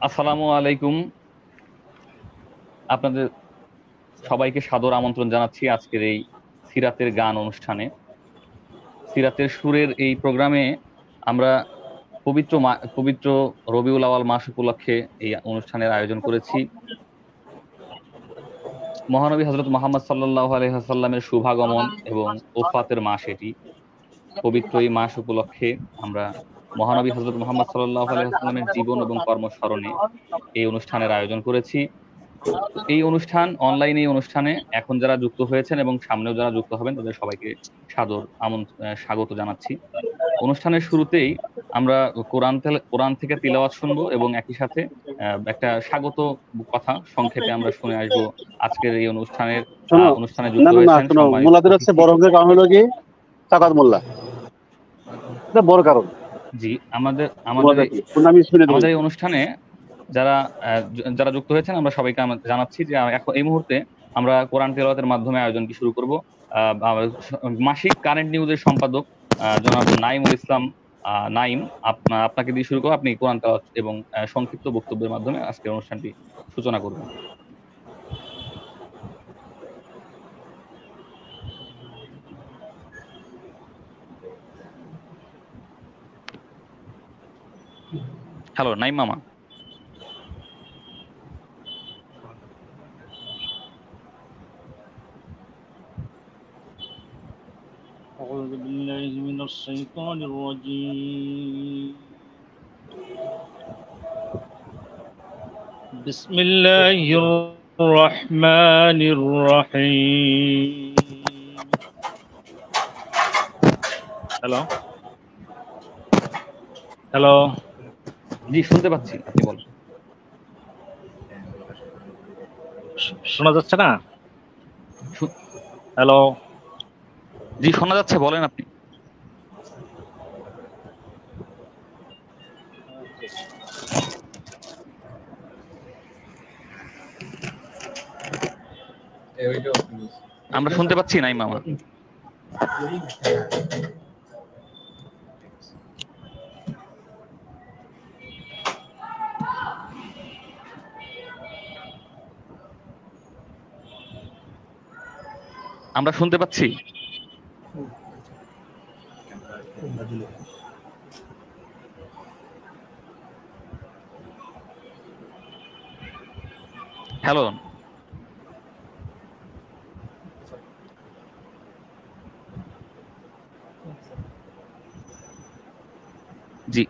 আসসালামু আলাইকুম। আপনাদের সবাইকে সাদর আমন্ত্রণ জানাচ্ছি আজকের এই সিরাতের গান অনুষ্ঠানে। সিরাতের সুরের এই প্রোগ্রামে আমরা পবিত্র রবিউল আওয়াল মাস উপলক্ষে এই অনুষ্ঠানের আয়োজন করেছি। মহানবী হযরত মুহাম্মদ সাল্লাল্লাহু আলাইহি ওয়াসাল্লামের শুভাগমন এবং ওফাতের মাস এটি। পবিত্র এই মাস উপলক্ষে আমরা মহানবী হযরত মুহাম্মদ সাল্লাল্লাহু আলাইহি ওয়াসাল্লামের জীবন এবং কর্মস্মরণে এই অনুষ্ঠানের আয়োজন করেছি। তো এই অনলাইনে এই অনুষ্ঠানে এখন যারা যুক্ত হয়েছেন এবং সামনেও যারা যুক্ত হবেন তাদের সবাইকে সাদর স্বাগত জানাচ্ছি। অনুষ্ঠানের শুরুতেই আমরা কোরআন থেকে তিলাওয়াত শুনবো এবং একই সাথে একটা স্বাগত কথা সংক্ষেপে আমরা শুনে আসবো আজকের এই অনুষ্ঠানে যুক্ত হয়েছেন মোল্লাদের হচ্ছে বড় অঙ্কের কারণ হলো কি সাকাত মোল্লা, এটা বড় কারণ। জি, আমাদের এই অনুষ্ঠানে যারা যুক্ত হয়েছেন আমরা সবাইকে জানাচ্ছি যে এখন এই মুহূর্তে আমরা কোরআন তেলাওয়াতের মাধ্যমে আয়োজনটি শুরু করব। মাসিক কারেন্ট নিউজের সম্পাদক জনাব নাইমুল ইসলাম নাইম, আপনাকে দিয়ে শুরু করব। আপনি কোরআন তেলাওয়াত এবং সংক্ষিপ্ত বক্তব্যের মাধ্যমে আজকের অনুষ্ঠানটি সূচনা করবেন। হ্যালো নাইম মামা। أعوذ بالله من الشيطان الرجيم. بسم الله الرحمن الرحيم. হ্যালো জি, শুনতে পাচ্ছি, আপনি বলুন। শোনা যাচ্ছে না? হ্যালো জি, শোনা যাচ্ছে, বলেন আপনি। আমরা শুনতে পাচ্ছি নাই মামা। আমরা শুনতে পাচ্ছি। হ্যালো জি,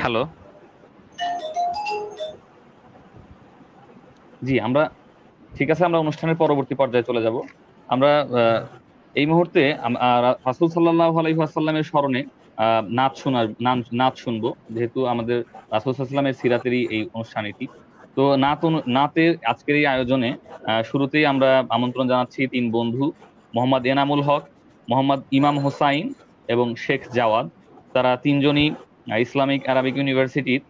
হ্যালো জি, আমরা ঠিক আছে, আমরা অনুষ্ঠানের পরবর্তী পর্যায়ে চলে যাব। আমরা এই মুহূর্তে রাসূল সাল্লাল্লাহু আলাইহি ওয়াসাল্লামের স্মরণে নাচ শুনবো, যেহেতু আমাদের রাসূল সাল্লাল্লাহু আলাইহি ওয়াসাল্লামের সিরাতেরই এই অনুষ্ঠান এটি। তো নাতের আজকের এই আয়োজনে শুরুতেই আমরা আমন্ত্রণ জানাচ্ছি তিন বন্ধু, মোহাম্মদ এনামুল হক, মোহাম্মদ ইমাম হোসাইন এবং শেখ জাওয়াদ। তারা তিনজনই ইসলামিক আরবিক ইউনিভার্সিটির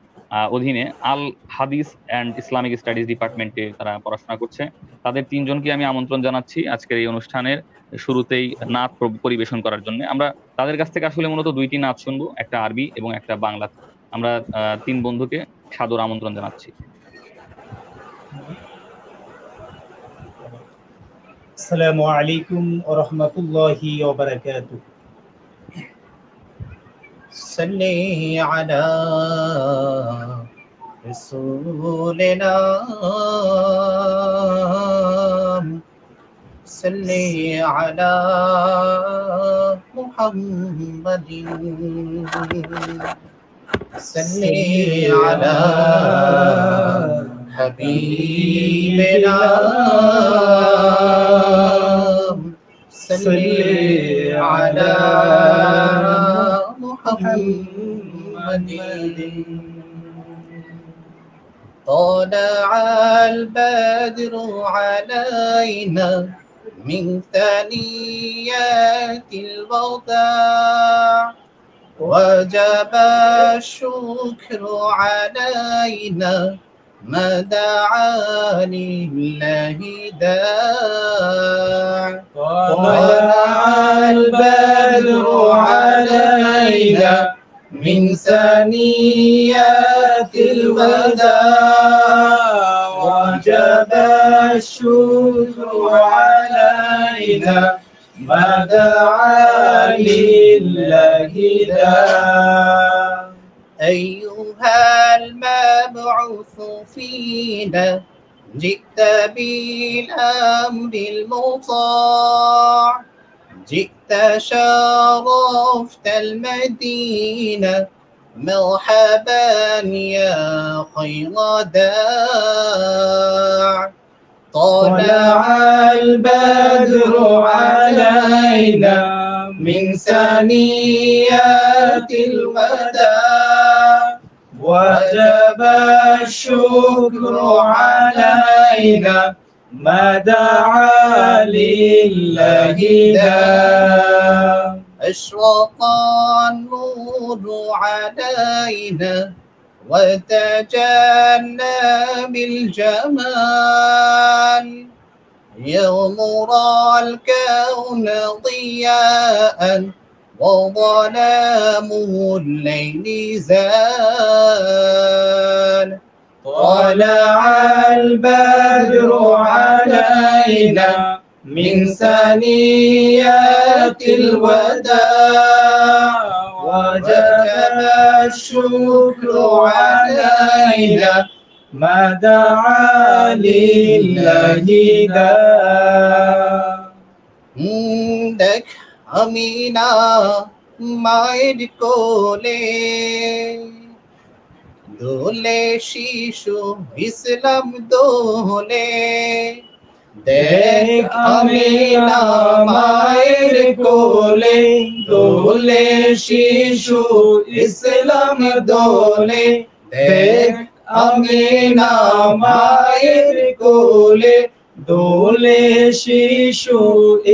অধীনে আল হাদিস অ্যান্ড ইসলামিক স্টাডিজ ডিপার্টমেন্টে তারা পড়াশোনা করছে। তাদের তিনজনকে আমি আমন্ত্রণ জানাচ্ছি আজকের এই অনুষ্ঠানের শুরুতেই নাচ পরিবেশন করার জন্য। আমরা তাদের কাছ থেকে আসলে মূলত দুইটি নাচ শুনবো, একটা আরবি এবং একটা বাংলা। আমরা তিন বন্ধুকে সাদর আমন্ত্রণ জানাচ্ছি। আসসালামু আলাইকুম ওয়া রাহমাতুল্লাহি ওয়া বারাকাতুহু। সাল্লি আলা রাসূলিনা সাল্লি আলা মুহাম্মাদিন সাল্লি আলা হাবিবিনা সাল্লি আলা মুহাম্মাদিন طلع البدر علينا من ثنيات الوداع وجب الشكر علينا ما دعا لله داع طلع البدر علينا من ثنيات الوداع وجب الشكر علينا ما دعا لله داع أيها المبعوث فينا جئت بالأمر المطاع جئت شرفت المدينة مرحبا يا خير داع طلع البدر علينا من ثنيات الوداع وجب الشكر علينا ما دعا لله داع أشرق النور علينا وتجلى بالجمال يغمر الكون ضياء وظلام الليل زال طلع البدر علينا من ثنيات الوداع وجب الشكر علينا ما دعا لله داع দেখ আমি না মায়ের কোলে দোলে শিশু ইসলাম দোলে দেখ আমি না মায়ের কোলে দোলে শিশু ইসলাম দোলে দেখ আমি না মায়ের কোলে দোলে শিশু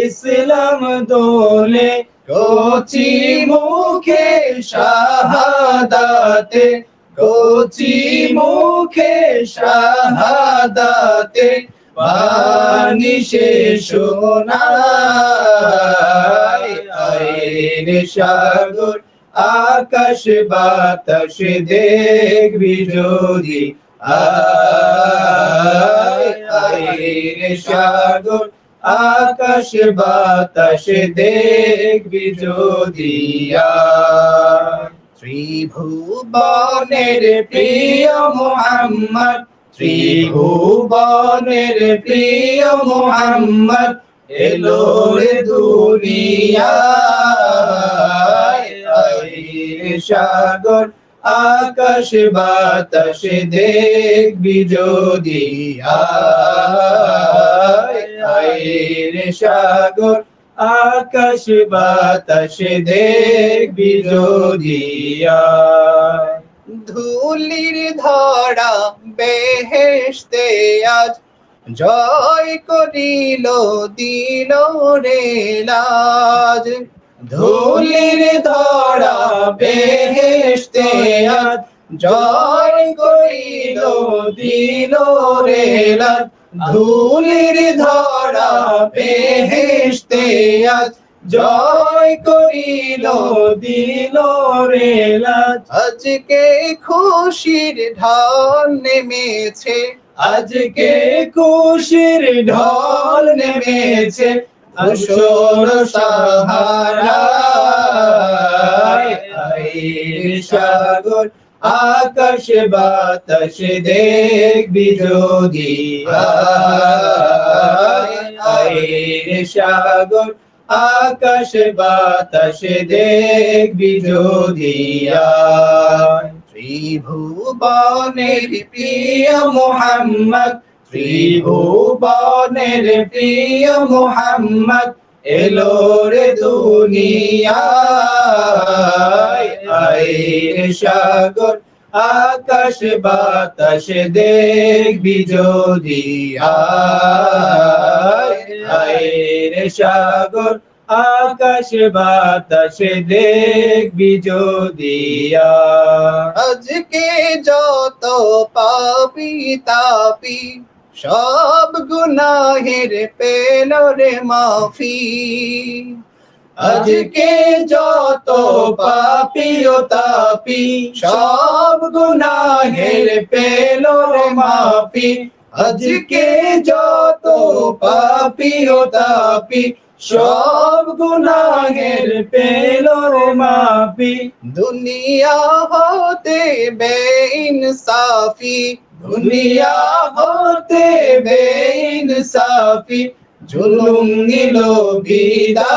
ইসলাম দোলে কচি মুখে শাহাদাতে কচি মুখে শাহাদাতে বাণী সে শোনায় আইন সাগর আকাশ বাতাস দেখবি যদি আইন সাগর আকাশ বাতাস দেখবি যদি ত্রিভুবনের প্রিয় মুহাম্মদ ত্রিভুবনের প্রিয় মুহাম্মদ এলো রে দুনিয়ায় আইন সাগর আকাশ বাতাস দেখবি যদি আইন সাগর আকাশ বাতাস দেখবি যদি ধুলির ধরা বেহেশতে আজ জয় করিল দিল রে লাজ ধুলির ধরা বেহেশতে আজ জয় করিল দিল রে লাজ ধুলির ধরা বেহেশতে আজ জয় করিল দিল রে লাজ আজকে খুশির ঢল নেমেছে আজকে খুশির ঢল নেমেছে আসর সাহারায় আইন সাগর আকাশ বাতাস দেখবি যদি আইন সাগর আকাশ বাতাস দেখবি যদি ত্রিভুবনের প্রিয় মুহাম্মদ ত্রিভুবনের প্রিয় মুহাম্মদ এলো রে দুনিয়ায় আইন সাগর আকাশ বাতাস দেখবি যদি আইন সাগর আকাশ বাতাস দেখবি যদি আজকে যত পাপি তাপি সব গুনাহের পেল রে মাফি আজকে যত পাপী ও তাপী সব গুনাহের পেল রে মাফি আজকে যত পাপী ও তাপী সব গুনাহের পেল রে মাফি দুনিয়া হতে বেইনসাফি দুনিয়া হতে বেইনসাফি জুলুম নিল বিদায়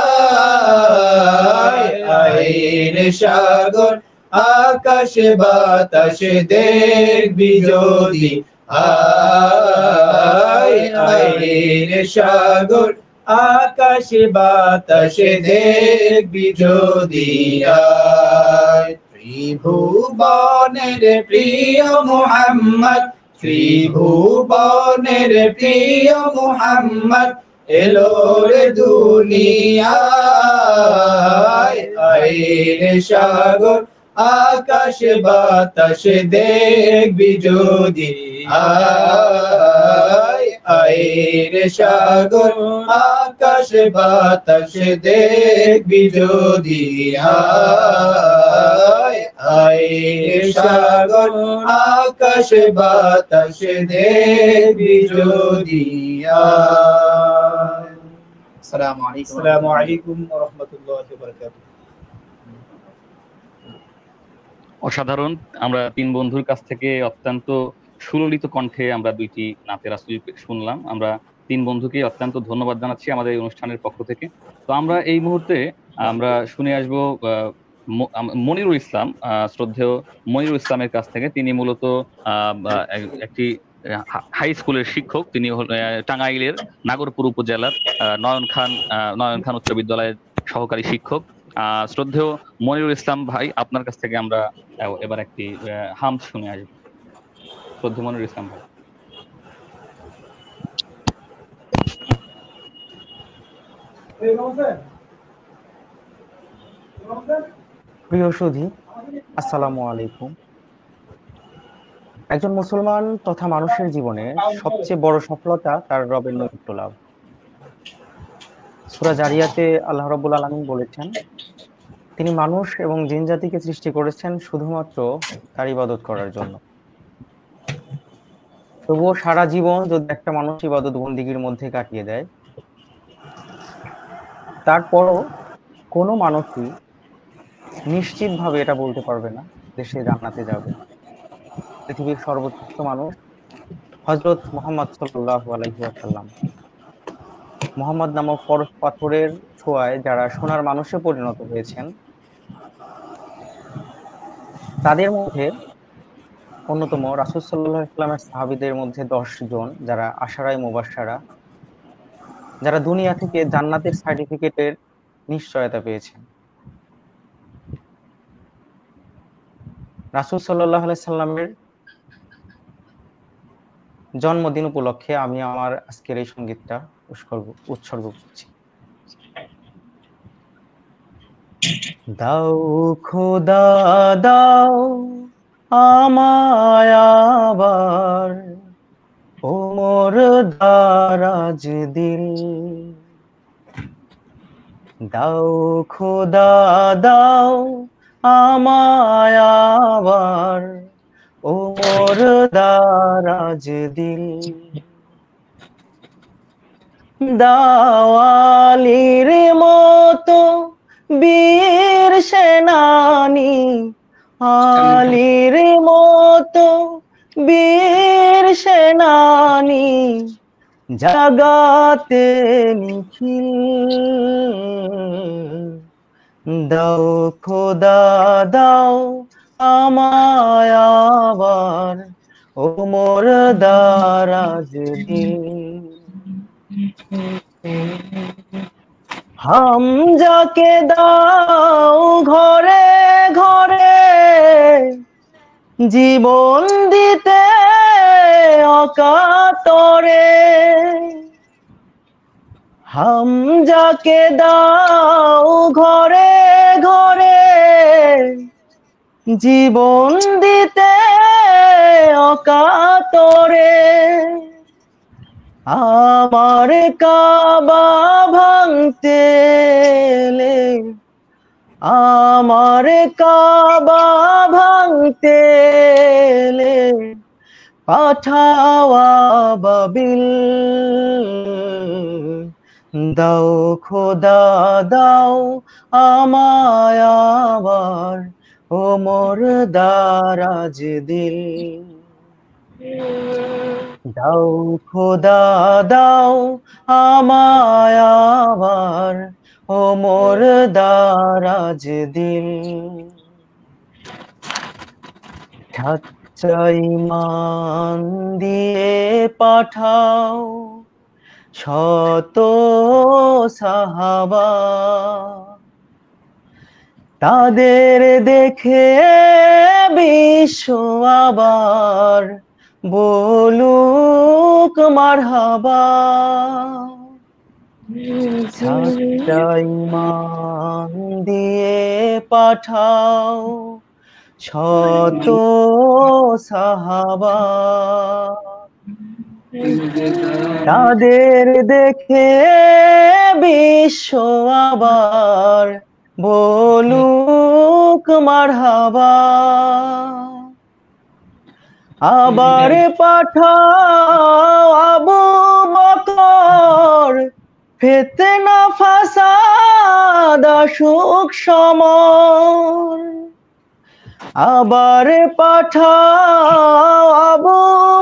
আইরে সাগর আকাশ বাতাস দেখবি যদি আইরে সাগর আকাশ বাতাস দেখবি যদি ত্রিভুবনের প্রিয় মুহাম্মদ ত্রিভুবনের প্রিয় মুহাম্মদ এলো রে দুনিয়ায় আইরে সাগর আকাশ বাতাস দেখবি যদি আইরে সাগর আকাশ বাতাস দেখবি যদি আইরে সাগর আকাশ বাতাস দেখবি যদি আসসালামু আলাইকুম ওয়া রাহমাতুল্লাহি ওয়া বারাকাতুহু। অসাধারণ। আমরা তিন বন্ধুর কাছ থেকে অত্যন্ত সুললিত কণ্ঠে আমরা দুইটি নাতে রাসূল শুনলাম। আমরা তিন বন্ধুকে অত্যন্ত ধন্যবাদ জানাচ্ছি আমাদের এই অনুষ্ঠানের পক্ষ থেকে। তো আমরা এই মুহূর্তে আমরা শুনে আসব মনিরুল ইসলাম, শ্রদ্ধেয় মনিরুল ইসলামের কাছ থেকে। তিনি মূলত একটি হাই স্কুলের শিক্ষক। তিনি টাঙ্গাইলের নাগরপুর উপজেলার নয়ন খান উচ্চ বিদ্যালয়ের সহকারী শিক্ষক। শ্রদ্ধেয় মনিরুল ইসলাম ভাই, আপনার কাছ থেকে আমরা এবার একটি হামদ শুনে আসবো। শ্রদ্ধেয় মনিরুল ইসলাম ভাই। প্রিয় সুধী, আসসালামু আলাইকুম। একজন মুসলমান তথা মানুষের জীবনে সবচেয়ে বড় সফলতা তার রবের নৈকট্য লাভ। সূরা জারিয়াতে আল্লাহ রাব্বুল আলামিন বলেছেন, তিনি মানুষ এবং জিন জাতিকে সৃষ্টি করেছেন শুধুমাত্র তার ইবাদত করার জন্য। তবুও সারা জীবন যদি একটা মানুষ ইবাদত বন্দিগির মধ্যে কাটিয়ে দেয়, তারপরও কোনো মানুষই নিশ্চিতভাবে এটা বলতে পারবে না যে সে জান্নাতে যাবে। পৃথিবীর সর্বোচ্চ মানুষ হযরত মুহাম্মদ সাল্লাল্লাহু আলাইহি ওয়াসাল্লাম, মুহাম্মদ নামক পরশ পাথরের ছোঁয়ায় যারা সোনার মানুষে পরিণত হয়েছেন, তাদের মধ্যে অন্যতম রাসূল সাল্লাল্লাহু আলাইহি ওয়াসাল্লামের সাহাবীদের মধ্যে 10 জন যারা আশারায়ে মুবাশশারা, যারা দুনিয়া থেকে জান্নাতের সার্টিফিকেটের নিশ্চয়তা পেয়েছেন। রাসূল সাল্লাল্লাহু আলাইহি সাল্লামের জন্মদিন উপলক্ষে আমি আমার আজকের এই সঙ্গীতটা উৎসর্গ করছি। দাও খোদা দাও আমায় আবার ওমর দারাজ দিল, দাও খোদা দাও আমায় আবার ওমর দারাজ দিল, দাও আলীর মতো বীর সেনানী, আলীর মতো বীর সেনানী জাগাতে নিখিল, দাও খোদা দাও আমায় আবার ওমর দারাজ দিল। হামজাকে দাও ঘরে ঘরে জীবন দিতে অকাতরে, হামজাকে দাও ঘরে ঘরে জীবন দিতে অকাতরে, আমার কাবা ভাঙতে এলে, আমার কাবা ভাঙতে এলে, পাঠাও আবাবিল, দাও খোদা দাও আমায় আবার ওমর দারাজ দিল, দাও খোদা দাও আমায় আবার ওমর দারাজ দিল, সাচ্চা ঈমান দিয়ে পাঠাও শত সাহাবা, তাদের দেখে বিশ্ব আবার বলুক মারহাবা, সাচ্চা ঈমান দিয়ে পাঠাও শত সাহাবা, তাদের দেখে বিশ্ব আবার বলুক মারহাবা, আবার পাঠাও আবু বকর, ফিতনা ফাসাদ অসুখ সমর, আবার পাঠাও আবু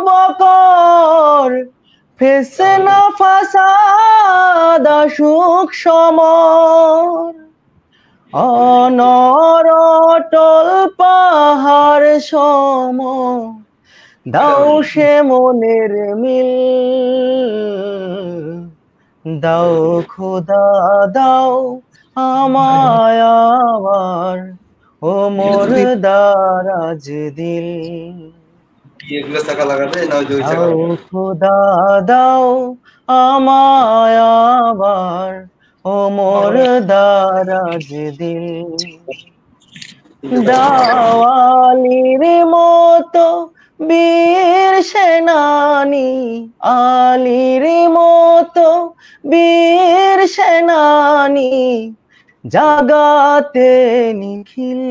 বকর, ফিতনা ফাসাদ অসুখ সমর, অনর অটল পাহাড় সম, দাও সে মনের মিল, দাও খোদা দাও আমায় আবার ওমর দারাজ দিল, দাও খোদা দাও আমায় আবার ওমর দারাজ দিল, দাও আলীর মতো বীর সেনানি, আলীর মতো বীর সেনানি, জাগাতে নিখিল,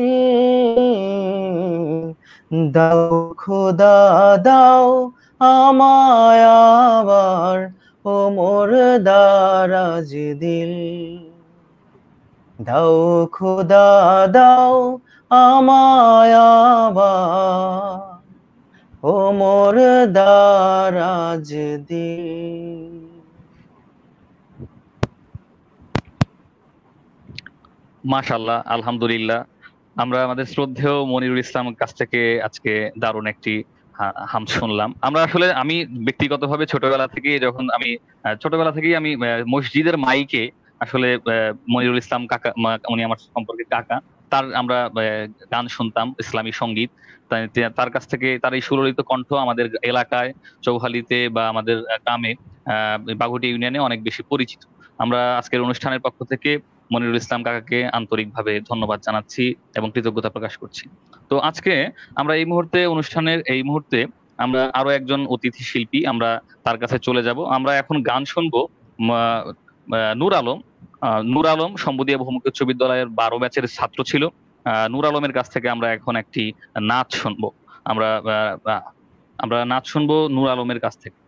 দাও খোদা দাও আমায় আবার ওমর দারাজ দিল, দাও খোদা দাও আমায় আবার ওমর দারাজ দিল। মাশাআল্লাহ, আলহামদুলিল্লাহ। আমরা আমাদের শ্রদ্ধেয় মনিরুল ইসলামের কাছ থেকে আজকে দারুণ একটি হাম শুনলাম। আমরা আসলে আমি ব্যক্তিগতভাবে ছোটবেলা থেকেই আমি মসজিদের মাইকে আসলে মনিরুল ইসলাম কাকা, উনি আমার সম্পর্কে কাকা, তার আমরা গান শুনতাম, ইসলামী সঙ্গীত। তার কাছ থেকে তার এই সুললিত কণ্ঠ আমাদের এলাকায়, চৌহালিতে বা আমাদের গ্রামে, বাগুটি ইউনিয়নে অনেক বেশি পরিচিত। আমরা আজকের অনুষ্ঠানের পক্ষ থেকে মনিরুল ইসলাম কাকাকে আন্তরিকভাবে ধন্যবাদ জানাচ্ছি এবং কৃতজ্ঞতা প্রকাশ করছি। তো আজকে আমরা অনুষ্ঠানের এই মুহূর্তে আমরা আরো একজন অতিথি শিল্পী, আমরা তার কাছে চলে যাব। আমরা এখন গান শুনবো নূর আলম। নূর আলম সম্বুদিয়া বহুমুখী উচ্চ বিদ্যালয়ের 12 ব্যাচের ছাত্র ছিল। নূর আলমের কাছ থেকে আমরা এখন একটি নাচ শুনবো। আমরা নাচ শুনবো নূর আলমের কাছ থেকে।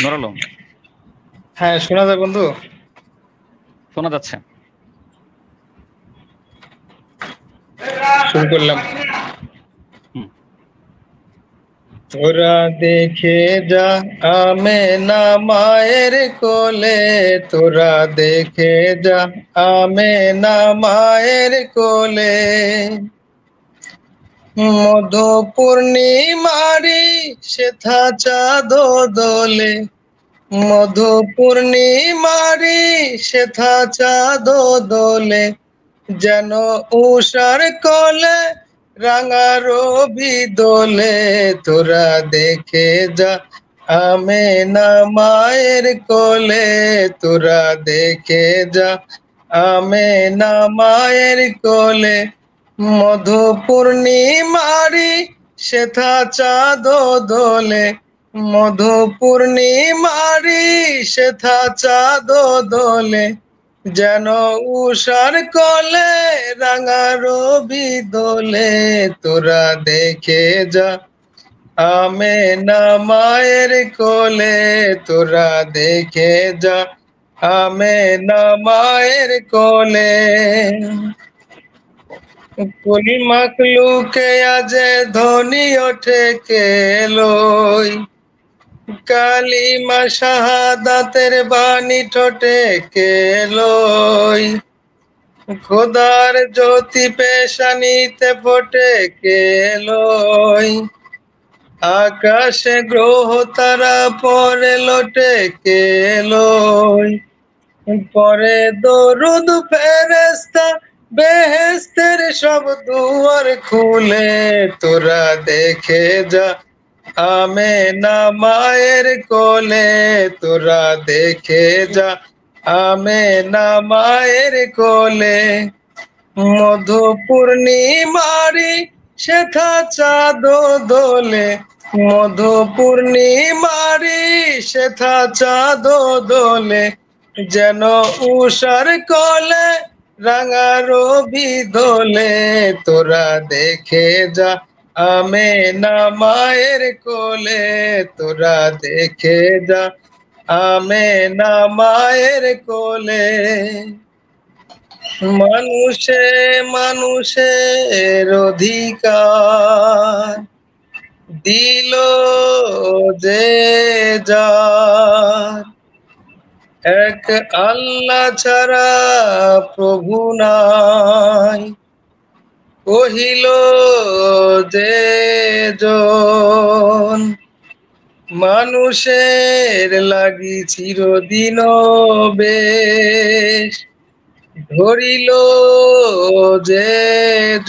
নূর আলম, হ্যাঁ, শোনা যায় বন্ধু? শোনা যাচ্ছে। শুরু করলাম। তোরা দেখে যা আমেনা মায়ের কোলে, তোরা দেখে যা আমেনা মায়ের কোলে, মধু পূর্ণিমারি সেথা চাঁদ দোলে, মধু পূর্ণিমারি সেথা চাঁদ দোলে, যেন উষার কোলে রাঙা রবি দোলে, তোরা দেখে যা আমেনা মায়ের কোলে, তোরা দেখে যা আমেনা মায়ের কোলে মধু পূর্ণিমারি সেথা চাঁদ দোলে মধু পূর্ণিমারি সেথা চাঁদ দোলে যেন উষার কলে রাঙা রবি দোলে তোরা দেখে যা আমেনা মায়ের কোলে তোরা দেখে যা আমেনা মায়ের কোলে কুল মাকলুকে আজে ধ্বনি ওঠে কেলই কালিমা শাহাদাতের বাণী ঠোঁটে কেলই খোদার জ্যোতি পেশানিতে ফোটে কেলই আকাশে গ্রহ তারা পরে লোটে কেলই পরে দরুদ ফেরেশতা বেহেশতের সব দুয়ার খুলে তোরা দেখে যা আমেনা মায়ের কোলে তোরা দেখে যা আমেনা মায়ের কোলে মধু পূর্ণিমারি সেথা চাঁদ দোলে মধু পূর্ণিমারি সেথা চাঁদ দোলে যেন উষার কলে রাঙা রবি দোলে তোরা দেখে যা আমেনা মায়ের কোলে তোরা দেখে যা আমেনা মায়ের কোলে মানুষে মানুষের অধিকার দিল যে যার এক আল্লাহ ছাড়া প্রভু নাই কহিল যে জন মানুষের লাগি চিরদিন বেশ ধরিল যে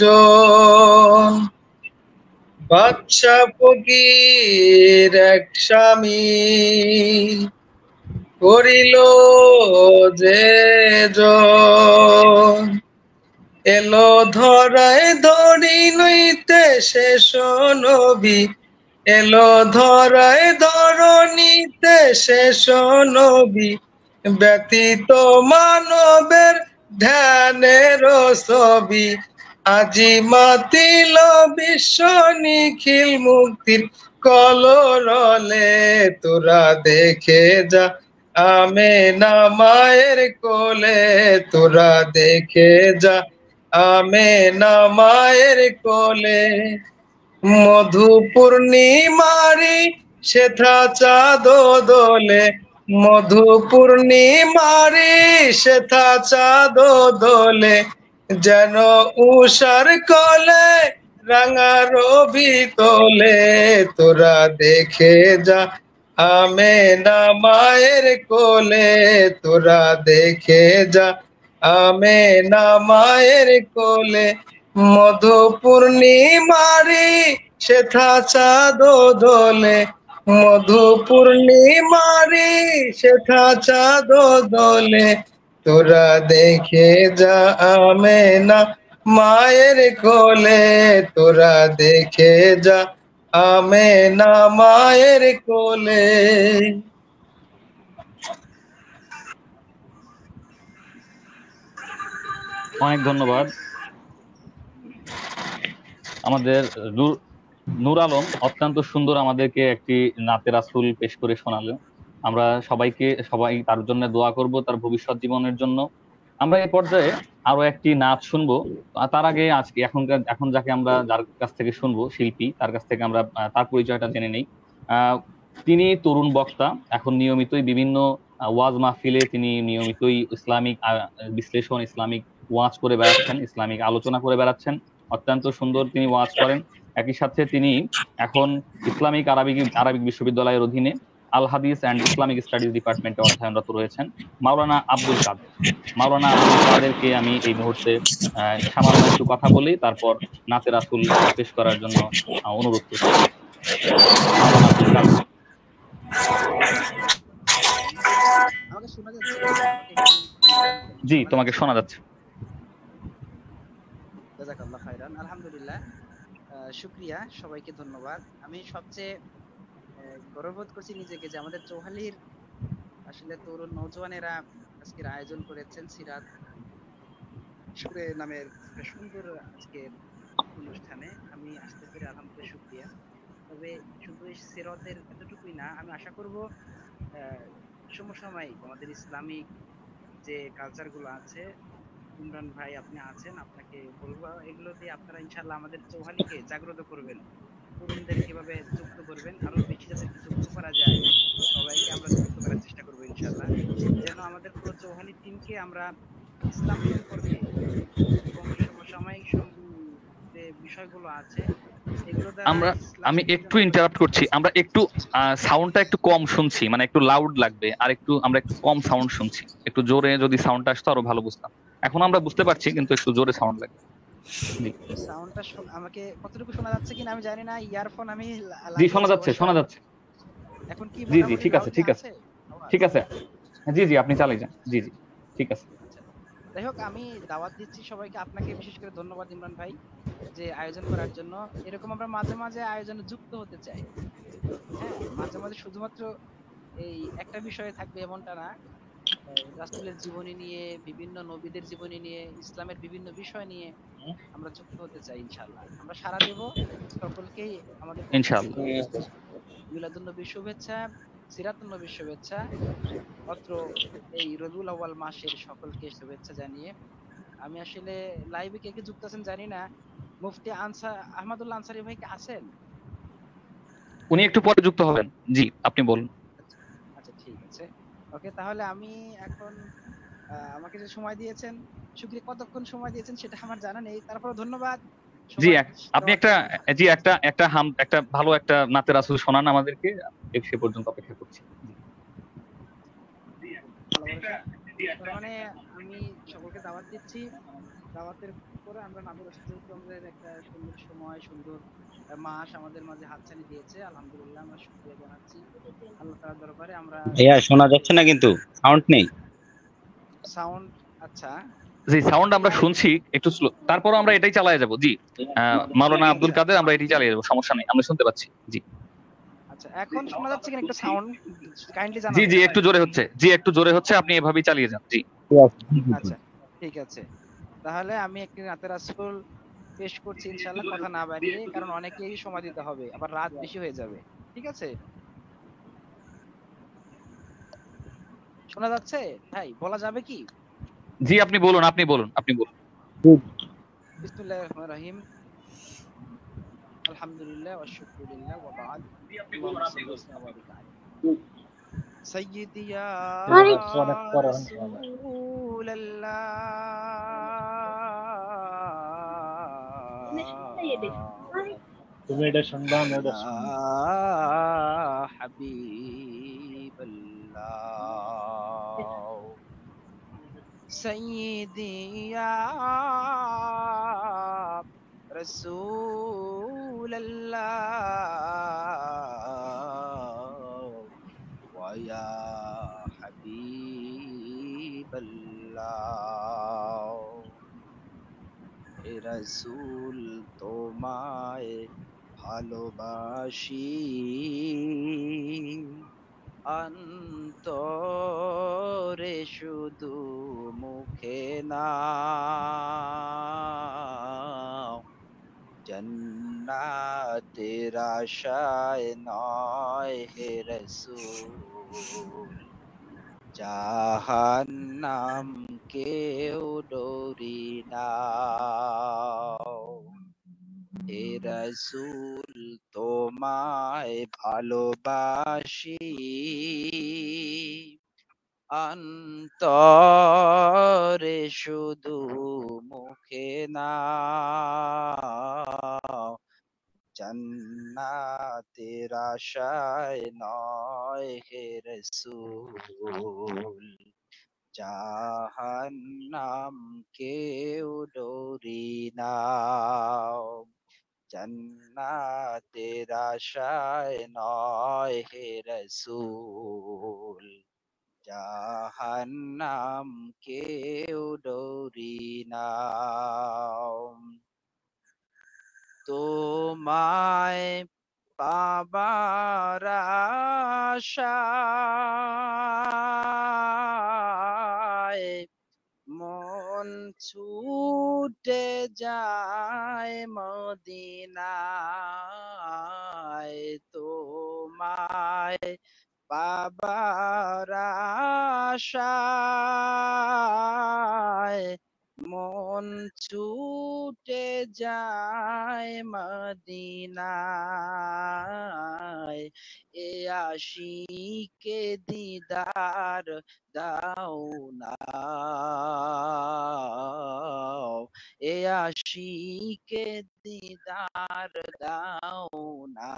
জন বাদশা ফকির এক স্বামী করিল যে জন এলো ধরায় ধরি নইতে শেষ নবী এলো ধরায় ধরণীতে শেষ নবী ব্যতীত মানবের ধ্যানের ছবি আজি মাতিল বিশ্ব নিখিল মুক্তির কলরলে তোরা দেখে যা আমেনা মায়ের কোলে তোরা দেখে যা আমেনা মায়ের কোলে মধু পূর্ণিমারি সেথা চাঁদ দোলে মধু পূর্ণিমারি সেথা চাঁদ দোলে যেন উষার কলে রাঙা রবি তোলে তোরা দেখে যা আমেনা মায়ের কোলে তোরা দেখে যা আমেনা মায়ের কোলে মধু পূর্ণিমারি সেথা চাঁদ দোলে মধু পূর্ণিমারি সেথা চাঁদ দোলে তোরা দেখে যা আমেনা মায়ের কোলে তোরা দেখে যা আমেনা মায়ের কোলে। অনেক ধন্যবাদ। আমাদের নূর আলম অত্যন্ত সুন্দর আমাদেরকে একটি নাতে রাসূল পেশ করে শোনালেন। আমরা সবাই তার জন্য দোয়া করব, তার ভবিষ্যৎ জীবনের জন্য। আমরা এই পর্যায়ে আরো একটি নাচ শুনবো। তার আগে আজকে এখন যার কাছ থেকে শুনবো শিল্পী, তার কাছ থেকে আমরা তার পরিচয়টা জেনে নেই। তিনি তরুণ বক্তা, এখন নিয়মিতই বিভিন্ন ওয়াজ মাহফিলে তিনি নিয়মিতই ইসলামিক বিশ্লেষণ, ইসলামিক ওয়াজ করে বেড়াচ্ছেন, ইসলামিক আলোচনা করে বেড়াচ্ছেন। অত্যন্ত সুন্দর তিনি ওয়াজ করেন। একই সাথে তিনি এখন ইসলামিক আরবিক বিশ্ববিদ্যালয়ের অধীনে আল হাদিস অ্যান্ড ইসলামিক স্টাডিজ ডিপার্টমেন্টে অধ্যয়নরত রয়েছেন। মাওলানা আব্দুল কাদেরকে আমি এই মুহূর্তে সামান্য একটু কথা বলি, তারপর নাতে রাসূল পেশ করার জন্য অনুরোধ করছি। জি, তোমাকে শোনা যাচ্ছে। জাযাকাল্লাহ খাইরান। আলহামদুলিল্লাহ, শুকরিয়া, সবাইকে ধন্যবাদ। আমি সবচেয়ে গর্ববোধ করছি নিজেকে যে আমাদের চৌহালির আসলে তরুণ নওজোয়ানেরা আজকের আয়োজন করেছেন সিরাত সুরে নামের একটা সুন্দর আজকের অনুষ্ঠানে। আমি আসতে পেরে আলহামদুলিল্লাহ শুকরিয়া। তবে শুধু এই সিরাতের এতটুকুই না, আমি আশা করব সমসাময়িক আমাদের ইসলামিক যে কালচার গুলো আছে, ইমরান ভাই আপনি আছেন, আপনাকে বলবো এগুলো দিয়ে আপনারা ইনশাআল্লাহ আমাদের চৌহালিকে জাগ্রত করবেন, তরুণদের কিভাবে যুক্ত করবেন, আরো বেশি যাদেরকে যুক্ত করা যায় সবাইকে আমরা যুক্ত করার চেষ্টা করবো ইনশাআল্লাহ, যেন আমাদের পুরো চৌহালি টিমকে আমরা ইসলাম সম্পর্কে এবং সমসাময়িক যে বিষয়গুলো আছে এগুলো দ্বারা ইসলাম আমি সম্পর্কে একটু ইন্টারাপ্ট করছি, আমরা একটু সাউন্ডটা একটু কম শুনছি, মানে একটু লাউড লাগবে, আর আমরা একটু কম সাউন্ড শুনছি। একটু জোরে যদি সাউন্ডটা আসতো আরো ভালো বুঝতাম। এখন আমরা বুঝতে পারছি, কিন্তু একটু জোরে সাউন্ড লাগবে। জি সাউন্ডটা আমাকে কতটুকু শোনা যাচ্ছে কিনা আমি জানি না, ইয়ারফোন আমি জি, শোনা লাগিয়েছি যাচ্ছে, অবশ্য। শোনা যাচ্ছে। এখন কি জি জি, মোটামুটি ঠিক আছে, লাউডলি ঠিক আছে, আছে আওয়াজ? ঠিক আছে। জি জি, আপনি চালিয়ে যান। জি জি, ঠিক আছে। আচ্ছা, যাই হোক, আমি দাওয়াত দিচ্ছি সবাইকে, আপনাকে বিশেষ করে ধন্যবাদ ইমরান ভাই যে আয়োজন করার জন্য। এরকম আমরা মাঝে মাঝে আয়োজনে যুক্ত হতে চাই। হ্যাঁ, মাঝে মাঝে শুধুমাত্র এই একটা বিষয়ে থাকবে এমনটা না, রাসূলের জীবনী নিয়ে, বিভিন্ন নবীদের জীবনী নিয়ে, ইসলামের বিভিন্ন বিষয় নিয়ে আমরা যুক্ত হতে চাই ইনশাআল্লাহ। আমরা সাড়া দেব সকলকেই আমাদের পক্ষ ইনশাআল্লাহ। থেকে মিলাদুন নবীর শুভেচ্ছা, সিরাতুন নবীর শুভেচ্ছা, অত্র এই রবিউল আউয়াল মাসের সকলকে শুভেচ্ছা জানিয়ে আমি আসলে লাইভে কে কে যুক্ত আছেন জানি না। মুফতি আহমদুল্লাহ আনসারী ভাই কি আছেন? উনি একটু পরে যুক্ত হবেন। জি, আপনি বলুন। আচ্ছা, আচ্ছা, ঠিক আছে। ওকে, তাহলে আমি এখন আমাকে যে সময় দিয়েছেন, শুকরিয়া, কতক্ষণ সময় দিয়েছেন সেটা আমার জানা নেই, তারপরে ধন্যবাদ জি, সময় আপনি দেওয়ার একটা, জন্য। জি, একটা ভালো একটা নাতে রাসূল শোনান আমাদেরকে। সে পর্যন্ত অপেক্ষা করছি। জি। ভালোবাসা, তার মানে আমি সকলকে দাওয়াত দিচ্ছি। দাওয়াতের পরে আমরা নাদুর রশিদ, যেহেতু আমাদের একটা সুন্দর সময়, সুন্দর মাস আমাদের মাঝে হাতছানি দিয়েছে, আলহামদুলিল্লাহ আমরা শুকরিয়া জানাচ্ছি আল্লাহ তাআলার দরবারে। আমরা ভাইয়া শোনা যাচ্ছে না, কিন্তু সাউন্ড নেই। সাউন্ড, আচ্ছা, জি, সাউন্ড আমরা শুনছি একটু স্লো, তারপরও আমরা এটাই চালিয়ে যাব। জি, মাওলানা আব্দুল কাদের, আমরা এটাই চালিয়ে যাব, সমস্যা নেই, আমরা শুনতে পাচ্ছি। জি আচ্ছা, এখন শোনা যাচ্ছে কিনা একটু সাউন্ড কাইন্ডলি জি, জি, জানাবেন। একটু জোরে হচ্ছে। জি, একটু জোরে হচ্ছে, আপনি এভাবেই চালিয়ে যান। জি আচ্ছা, ঠিক আছে, তাহলে আমি একটি নাতে রাসূল পেশ করছি ইনশাআল্লাহ, কথা না বাড়িয়ে, কারণ অনেকেই সময় দিতে হবে, আবার রাত বেশি হয়ে যাবে। ঠিক আছে, শোনা যাচ্ছে ভাই? বলা যাবে কি? জি, আপনি বলুন, আপনি বলুন, আপনি বলুন। বিসমিল্লাহির রহমানির রহিম। আলহামদুলিল্লাহ ওয়া শুকরুলিল্লাহ ওয়া বা'দ। আল্লাহুম্মা সাল্লি ওয়া সাল্লিম ওয়া বারিক আলাইহি সাইয়্যিদি ইয়া রাসূলাল্লাহ তুমি এটা শুনবা, আমি ওটা ইয়া শুনবো। হাবিবাল্লাহ সাইয়্যিদি ইয়া রাসূলাল্লাহ ওয়া ইয়া হাবিবাল্লাহ, হে রাসূল তোমায় ভালোবাসি অন্তরে শুধু, মুখে না, জান্নাতের আশায় নয় হে রাসূল, জাহান্নাম কেউ ডরি না। হে রাসূল তোমায় ভালোবাসি অন্তরে শুধু, মুখে না, জান্নাতের আশায় নয় হে রাসূল, জাহান্নাম কেউ ডরি না। জান্নাতের আশায় নয় হে রাসূল, জাহান্নাম কেউ ডরি না। তোমায় পাবার আশায় মন ছুটে যায় মদিনায়। তোমায় পাবার আশায় মন ছুটে যায় মদিনায়। এ আশিকে দিদার দাও না, এ আশিকে দিদার দাও না,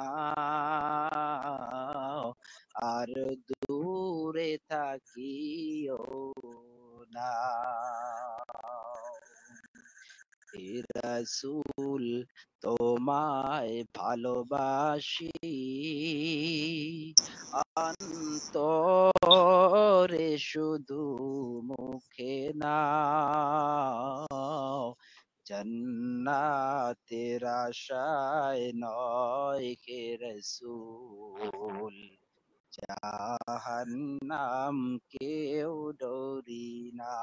আর দূরে থাকিও না। হে রাসূল তোমায় ভালোবাসি, অন্তরে শুধু মুখে না। জান্নাতের আশায় নয় হে রাসূল, জাহান্নাম কেউ ডরি না।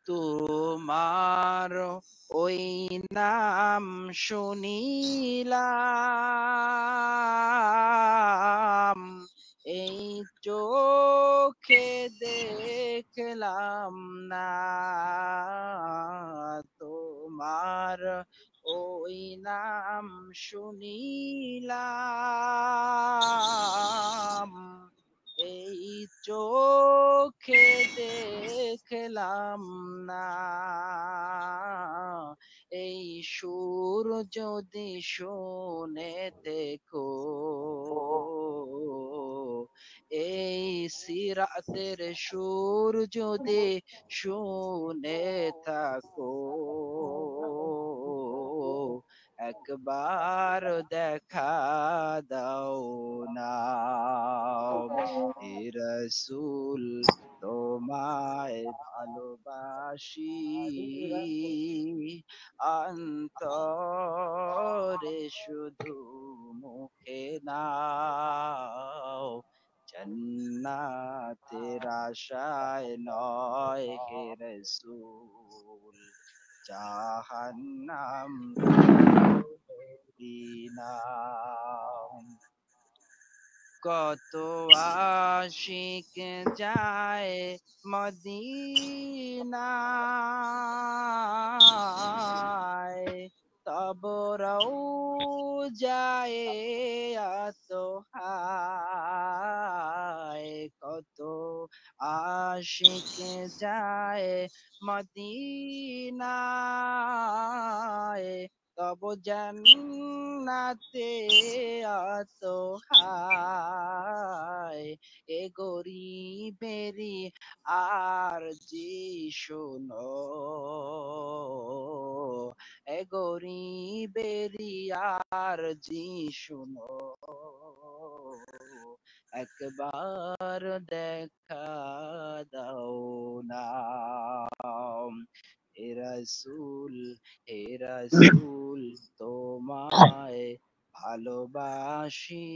তোমার ওই নাম শুনিলাম, এই চোখে দেখলাম না। তোমার ওই নাম শুনিলাম, এই চোখে দেখলাম না। এই সুর যদি শুনে দেখো, এই সিরাতের সুর যদি শুনে থাকো, একবার দেখা দাও না। হে রাসূল তোমায় ভালোবাসি, অন্তরে শুধু মুখে না। জান্নাতের আশায় নয় হে রাসূল, জাহান্নাম ডরি না। কত আশিক যায় মদিনায়, তব রওজায় আতহায়। কত আশিক যায় মদিনায়, তব জান্নাতে আতহায়। এ গরিবেরি আর জি শোনো, এ গরিবেরি আর জি শোনো, একবার দেখা দাও না। হে রাসূল, হে রাসূল তোমায় ভালোবাসি,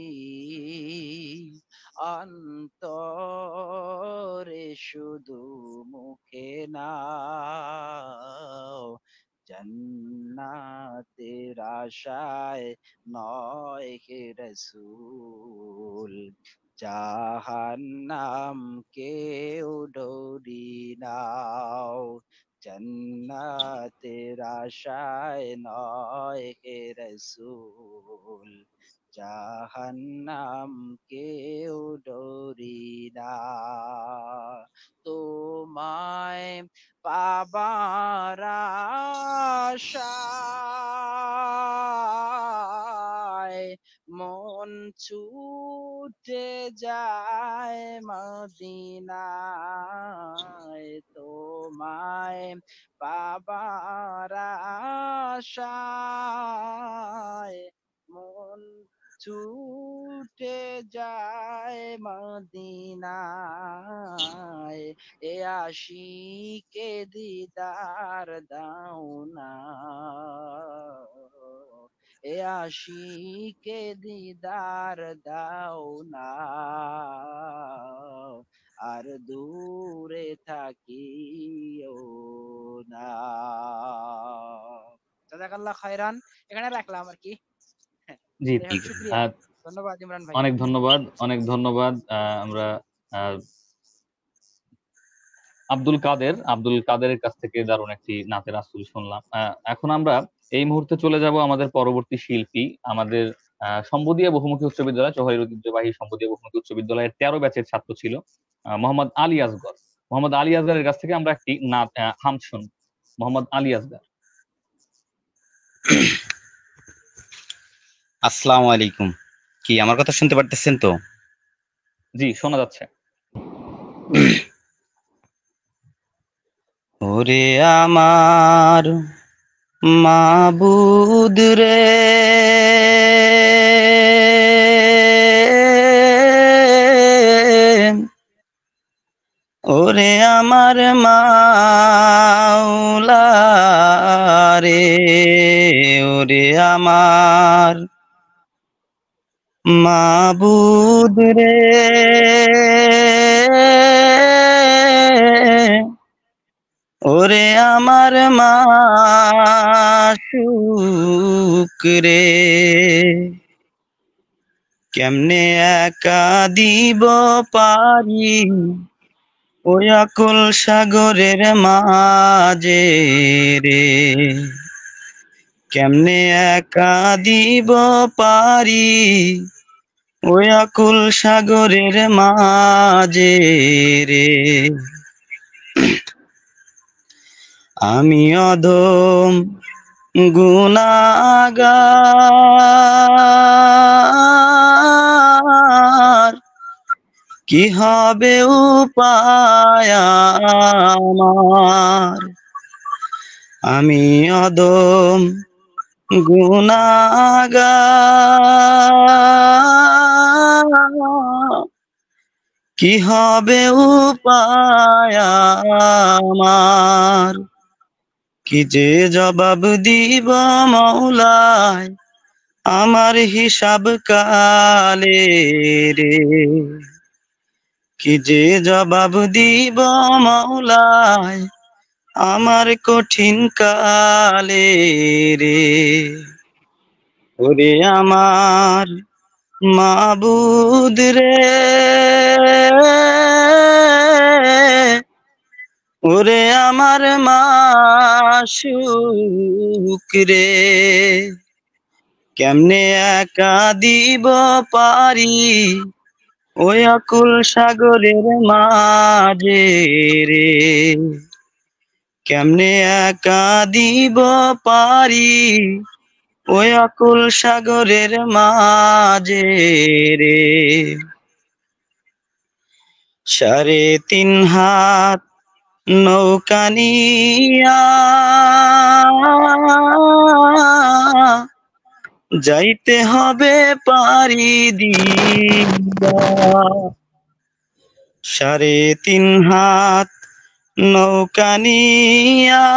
অন্তরে শুধু মুখে না। জান্নাতের আশায় নয় হে রাসূল, জাহান্নাম কেউ ডরি না। জান্নাতের আশায় নয় হে রাসূল, জাহান্নাম কেউ ডরি না। তোমায় পাবার আশায় মন ছুটে যায় মদিনায়। তোমায় পাবার আশায় মন ছুটে যায় মদিনায়, এ আশিকে দিদার দাও না, এ আশিকে দিদার দাও না, আর দূরে থাকিও না। জাযাকাল্লাহ খায়রান, এখানে রাখলাম আর কি। জি, যাই হোক, শুকরিয়া, ধন্যবাদ ইমরান ভাই। অনেক ধন্যবাদ, অনেক ধন্যবাদ। আমরা আব্দুল কাদেরের কাছ থেকে দারুণ একটি নাতের আসল শুনলাম। এখন আমরা এই মুহূর্তে চলে যাব আমাদের পরবর্তী শিল্পী, আমাদের সম্বদীয়া বহুমুখী উচ্চ বিদ্যালয়, চৌহাইর ঐতিহ্যবাহী সম্বদীয়া বহুমুখী উচ্চ বিদ্যালয়ের 13 ব্যাচের ছাত্র ছিল মোহাম্মদ আলী আসগর। মোহাম্মদ আলী আসগরের কাছ থেকে আমরা একটি নাত হামদ শুনব। মোহাম্মদ আলী আসগর। আসসালামু আলাইকুম। কি আমার কথা শুনতে পারতেছেন তো? জি, শোনা যাচ্ছে। ওরে আমার মাবুদ রে, ওরে আমার মাওলা রে, ওরে আমার মাবুদ রে, ওরে আমার মাশউক রে, কেমনে একা দিব পারি ওই আকুল সাগরের মাঝে রে, কেমনে একা দিব পারি ওই আকুল সাগরের মাঝে রে, আমি অধম গুনাহগার, কি হবে উপায় আমার, আমি অধম গুনাহগার, কি হবে উপায় আমার, কি যে জবাব দিব মওলায় আমার হিসাব কালে রে, কি যে জবাব দিব মওলায় আমার কঠিন কালে রে, ওরে আমার মাবুদ রে, ওরে আমার মাশউক রে, কেমনে একা দিব পারি ওই আকুল সাগরের মাঝে রে, কেমনে একা দিব পারি ওই আকুল সাগরের মাঝে রে, 3.5 হাত নৌকা নিয়া যাইতে হবে পারি দিয়া, 3.5 হাত নৌকা নিয়া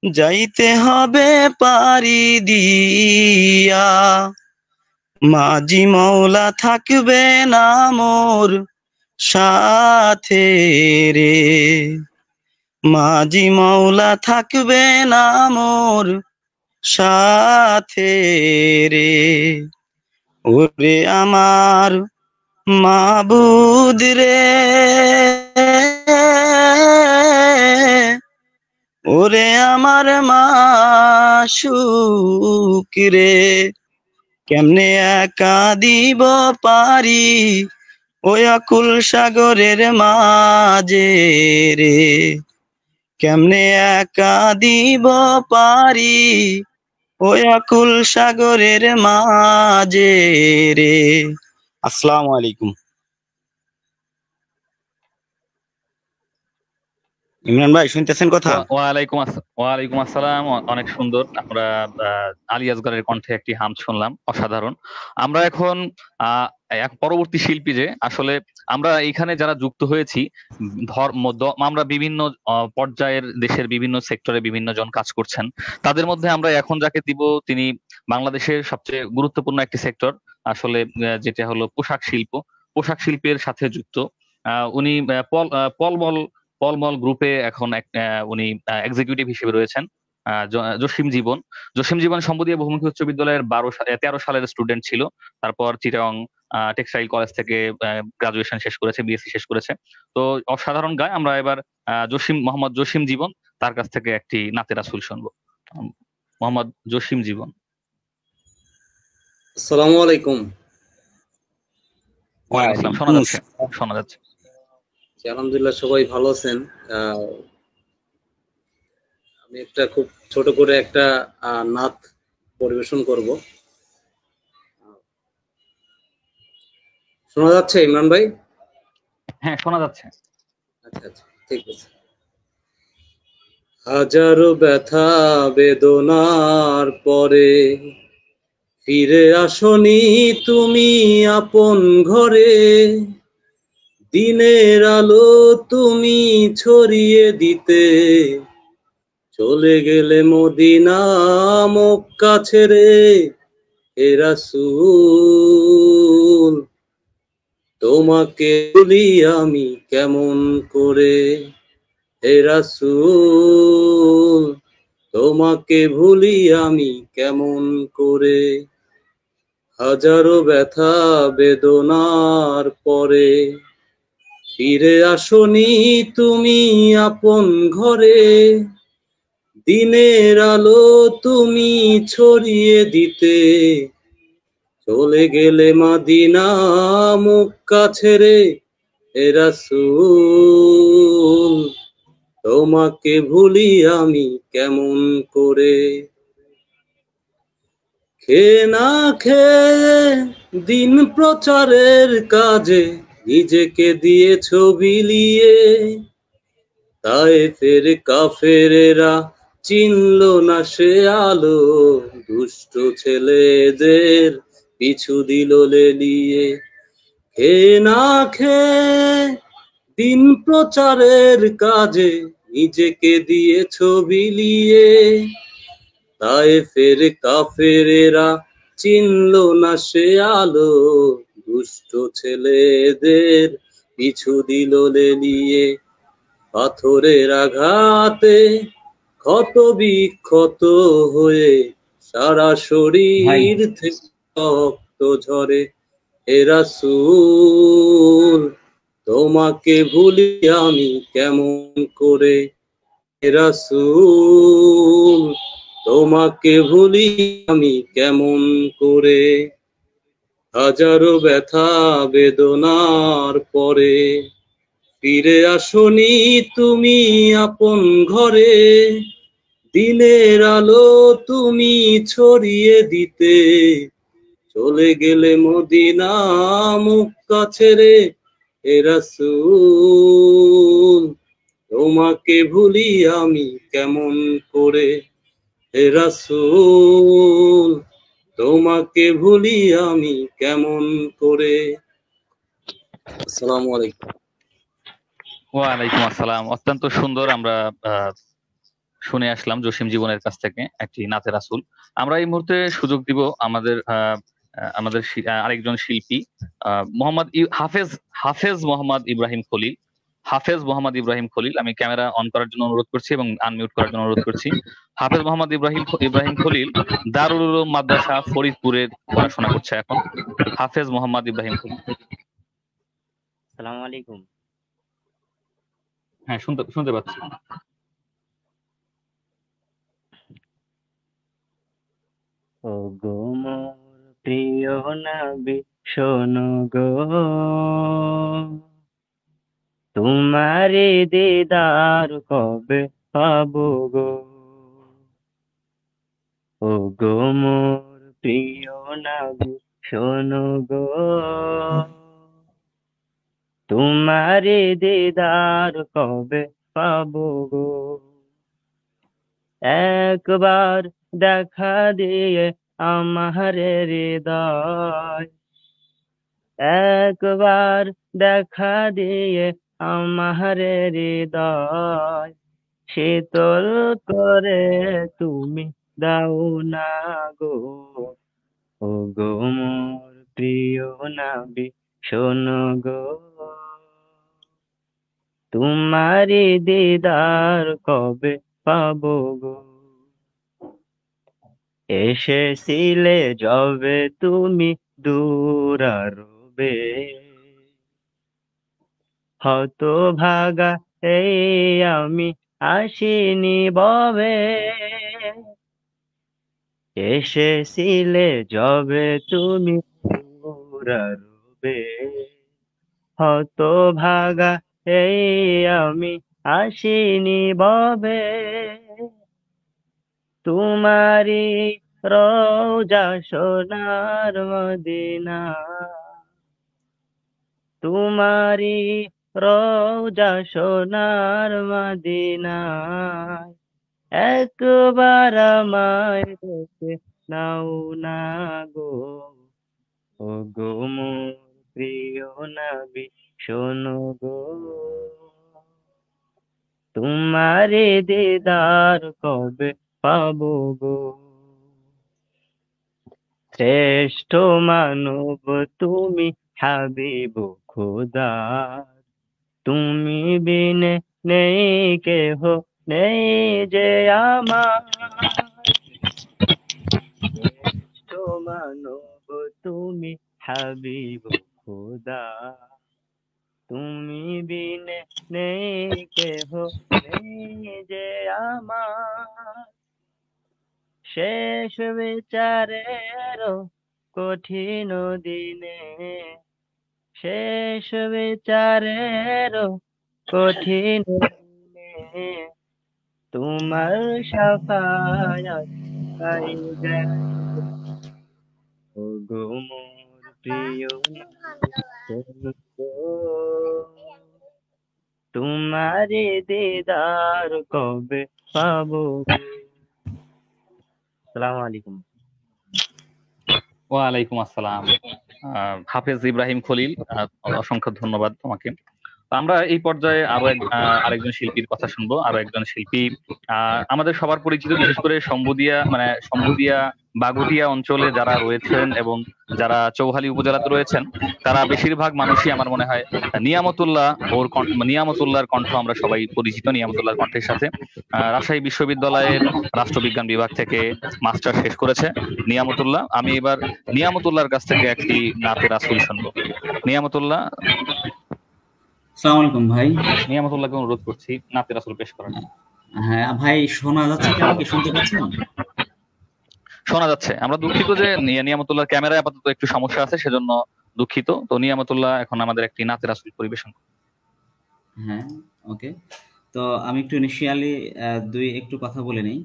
যাইতে হবে পারি দিয়া, মাঝি মওলা থাকবে না মোর সাথে রে, মাঝি মওলা থাকবে না মোর সাথে রে, ওরে আমার মাবুদ রে, ওরে আমার মাশউক রে, কেমনে একা দিব পারি ওই আকুল সাগরের মাঝে রে, কেমনে একা দিব পারি ওই আকুল সাগরের মাঝে রে। আসসালামু আলাইকুম। ইমরান ভাই শুনতেছেন কথা? ওয়ালাইকুম আসসালাম। অনেক সুন্দর। আমরা আলী আসগরের কণ্ঠে একটি হাম শুনলাম, অসাধারণ। আমরা এখন এক পরবর্তী শিল্পী যে আসলে আমরা এখানে যারা যুক্ত হয়েছি, আমরা বিভিন্ন পর্যায়ের দেশের বিভিন্ন সেক্টরে বিভিন্ন জন কাজ করছেন। তাদের মধ্যে আমরা এখন যাকে দিব তিনি বাংলাদেশের সবচেয়ে গুরুত্বপূর্ণ একটি সেক্টর, আসলে যেটা হলো পোশাক শিল্প। পোশাক শিল্পের সাথে যুক্ত উনি পলমল পলমল গ্রুপে এখন উনি এক্সিকিউটিভ হিসেবে রয়েছেন। জসিম জীবন সম্বদীয় বহুমুখী উচ্চ বিদ্যালয়ের 13 সালের স্টুডেন্ট ছিল। তারপর চিটাগং টেক্সটাইল কলেজ থেকে গ্রাজুয়েশন শেষ করেছে, বিএসসি শেষ করেছে। তো অসাধারণ গায়। আমরা এবার মোহাম্মদ জসিম জীবন, তার কাছ থেকে একটি নাতে রাসূল শুনবো। মোহাম্মদ জসিম জীবন। আসসালামু আলাইকুম। ওয়ালাইকুম আসসালাম। শোনা যাচ্ছে। আলহামদুলিল্লাহ, সবাই ভালো আছেন। আমি একটা খুব ছোট করে একটা নাত পরিবেশন করব। শোনা যাচ্ছে ইমরান ভাই? হ্যাঁ, শোনা যাচ্ছে। আচ্ছা আচ্ছা, ঠিক আছে। হাজারো ব্যথা বেদনার পরে ফিরে আসনি তুমি আপন ঘরে, দিনের আলো তুমি ছড়িয়ে দিতে চলে গেলে মদিনা মক্কা ছেড়ে। হে রাসূল তোমাকে ভুলি আমি কেমন করে, হে রাসূল তোমাকে ভুলি আমি কেমন করে। হাজারো ব্যথা বেদনার পরে ফিরে আসনি তুমি আপন ঘরে, দিনের আলো তুমি ছড়িয়ে দিতে চলে গেলে মদিনা মক্কা ছেড়ে। হে রাসূল তোমাকে ভুলি আমি কেমন করে। খেয়ে না খেয়ে দিন প্রচারের কাজে নিজেকে দিয়েছ বিলিয়ে, তায়েফের কাফেরেরা চিনল না সে আলো, দুষ্ট ছেলেদের পিছু দিল লেলিয়ে। খেয়ে না খেয়ে দিন প্রচারের কাজে নিজেকে দিয়েছ বিলিয়ে, তায়েফের কাফেরেরা চিনল না সে আলো, দুষ্ট ছেলেদের পিছু দিল লেলিয়ে। পাথরের আঘাতে ক্ষত বিক্ষত হয়ে সারা শরীর থেকে রক্ত ঝরে। হে রাসূল তোমাকে ভুলি আমি কেমন করে, হে রাসূল তোমাকে ভুলি আমি কেমন করে। হাজারো ব্যথা বেদনার পরে ফিরে আসনি তুমি আপন ঘরে, দিনের আলো তুমি ছড়িয়ে দিতে চলে গেলে মদিনা মক্কা ছেড়ে। হে রাসূল তোমাকে ভুলি আমি কেমন করে, হে রাসূল তোমাকে ভুলি আমি কেমন করে। আসসালামু আলাইকুম। ওয়ালাইকুম আসসালাম। অত্যন্ত সুন্দর। আমরা শুনে আসলাম জসিম জীবনের কাছ থেকে একটি নাতে রাসূল। আমরা এই মুহূর্তে সুযোগ দিব আমাদের আরেকজন শিল্পী মোহাম্মদ হাফেজ মোহাম্মদ ইব্রাহিম খলিল। হাফেজ মোহাম্মদ ইব্রাহিম খলিল, আমি ক্যামেরা অন করার জন্য অনুরোধ করছি এবং আনমিউট করার জন্য অনুরোধ করছি। হাফেজ মোহাম্মদ ইব্রাহিম খলিল দারুল উলুম মাদ্রাসা ফরিদপুরে পড়াশোনা করছে এখন। হাফেজ মোহাম্মদ ইব্রাহিম খলিল। আসসালামু আলাইকুম। হ্যাঁ, শুনতে পাচ্ছি। ও গো মোর প্রিয় নবী শোনো গো, তোমারে দিদার কবে পাবো গো। ও গো মোর প্রিয় নবী শোনো গো, তোমারে দিদার কবে পাবো গো। একবার দেখা দিয়ে আমার হৃদয়, একবার দেখা দিয়ে আমার হৃদয় শীতল করে তুমি দাও না গো। ও গো মোর প্রিয় নবী শোনো গো, তোমারি দিদার কবে পাবো গো। এসেছিলে যবে তুমি দূরারবে, হতভাগা এই আমি আসিনি ববে। এসেছিলে যবে তুমি দূরারবে, হতভাগা এই আমি আসিনি ববে। তোমারি রওজা সোনার মদিনা, তোমারি রওজা সোনার মদিনা, একবার আমায় দেখে নাও না গো। ও গো মোর প্রিয় নবী শোনো গো, তোমারি দিদার কবে পাবো গো। শ্রেষ্ঠ মানব তুমি হাবিব খোদা, তুমি বিনে নেই কেহ নেই যে আমার। শ্রেষ্ঠ মানব তুমি হাবিব খোদা, তুমি বিনে নেই কেহ নেই যে আমার। শেষ বিচারের কঠিন দিনে, শেষ বিচারের কঠিন দিনে, তোমার শাফায়াত পাই যেন। ও গো মোর প্রিয় নবী শোনো গো, তোমারি দিদার কবে পাবো গো। আসসালামু আলাইকুম। ওয়ালাইকুম আসসালাম। হাফেজ ইব্রাহিম খলিল, অসংখ্য ধন্যবাদ তোমাকে। আমরা এই পর্যায়ে আরেকজন শিল্পীর কথা শুনবো। আরো একজন শিল্পী আমাদের সবার পরিচিত, বিশেষ করে শম্ভুদিয়া বাগুটিয়া অঞ্চলে যারা রয়েছেন এবং যারা চৌহালি উপজেলাতে রয়েছেন, তারা বেশিরভাগ মানুষই আমার মনে হয় নিয়ামতুল্লাহর কণ্ঠ আমরা সবাই পরিচিত। নিয়ামতুল্লাহর কণ্ঠের সাথে রাজশাহী বিশ্ববিদ্যালয়ের রাষ্ট্রবিজ্ঞান বিভাগ থেকে মাস্টার শেষ করেছে নিয়ামতুল্লাহ। আমি এবার নিয়ামতুল্লাহর কাছ থেকে একটি নাতে রাসূল শুনবো। নিয়ামতুল্লাহ। আসসালামু আলাইকুম ভাই। নিয়ামতুল্লাহকে অনুরোধ করছি নাতে রাসূল পেশ করার। হ্যাঁ ভাই, শোনা যাচ্ছে কি? আমাকে শুনতে পাচ্ছেন? শোনা যাচ্ছে। আমরা দুঃখিত যে নিয়ামতুল্লাহর ক্যামেরায় আপাতত একটু সমস্যা আছে, সেজন্য দুঃখিত। তো নিয়ামতুল্লাহ এখন আমাদের একটি নাতে রাসূল পরিবেশন করুন। হ্যাঁ, ওকে। তো আমি একটু ইনিশিয়ালি একটু কথা বলে নেই।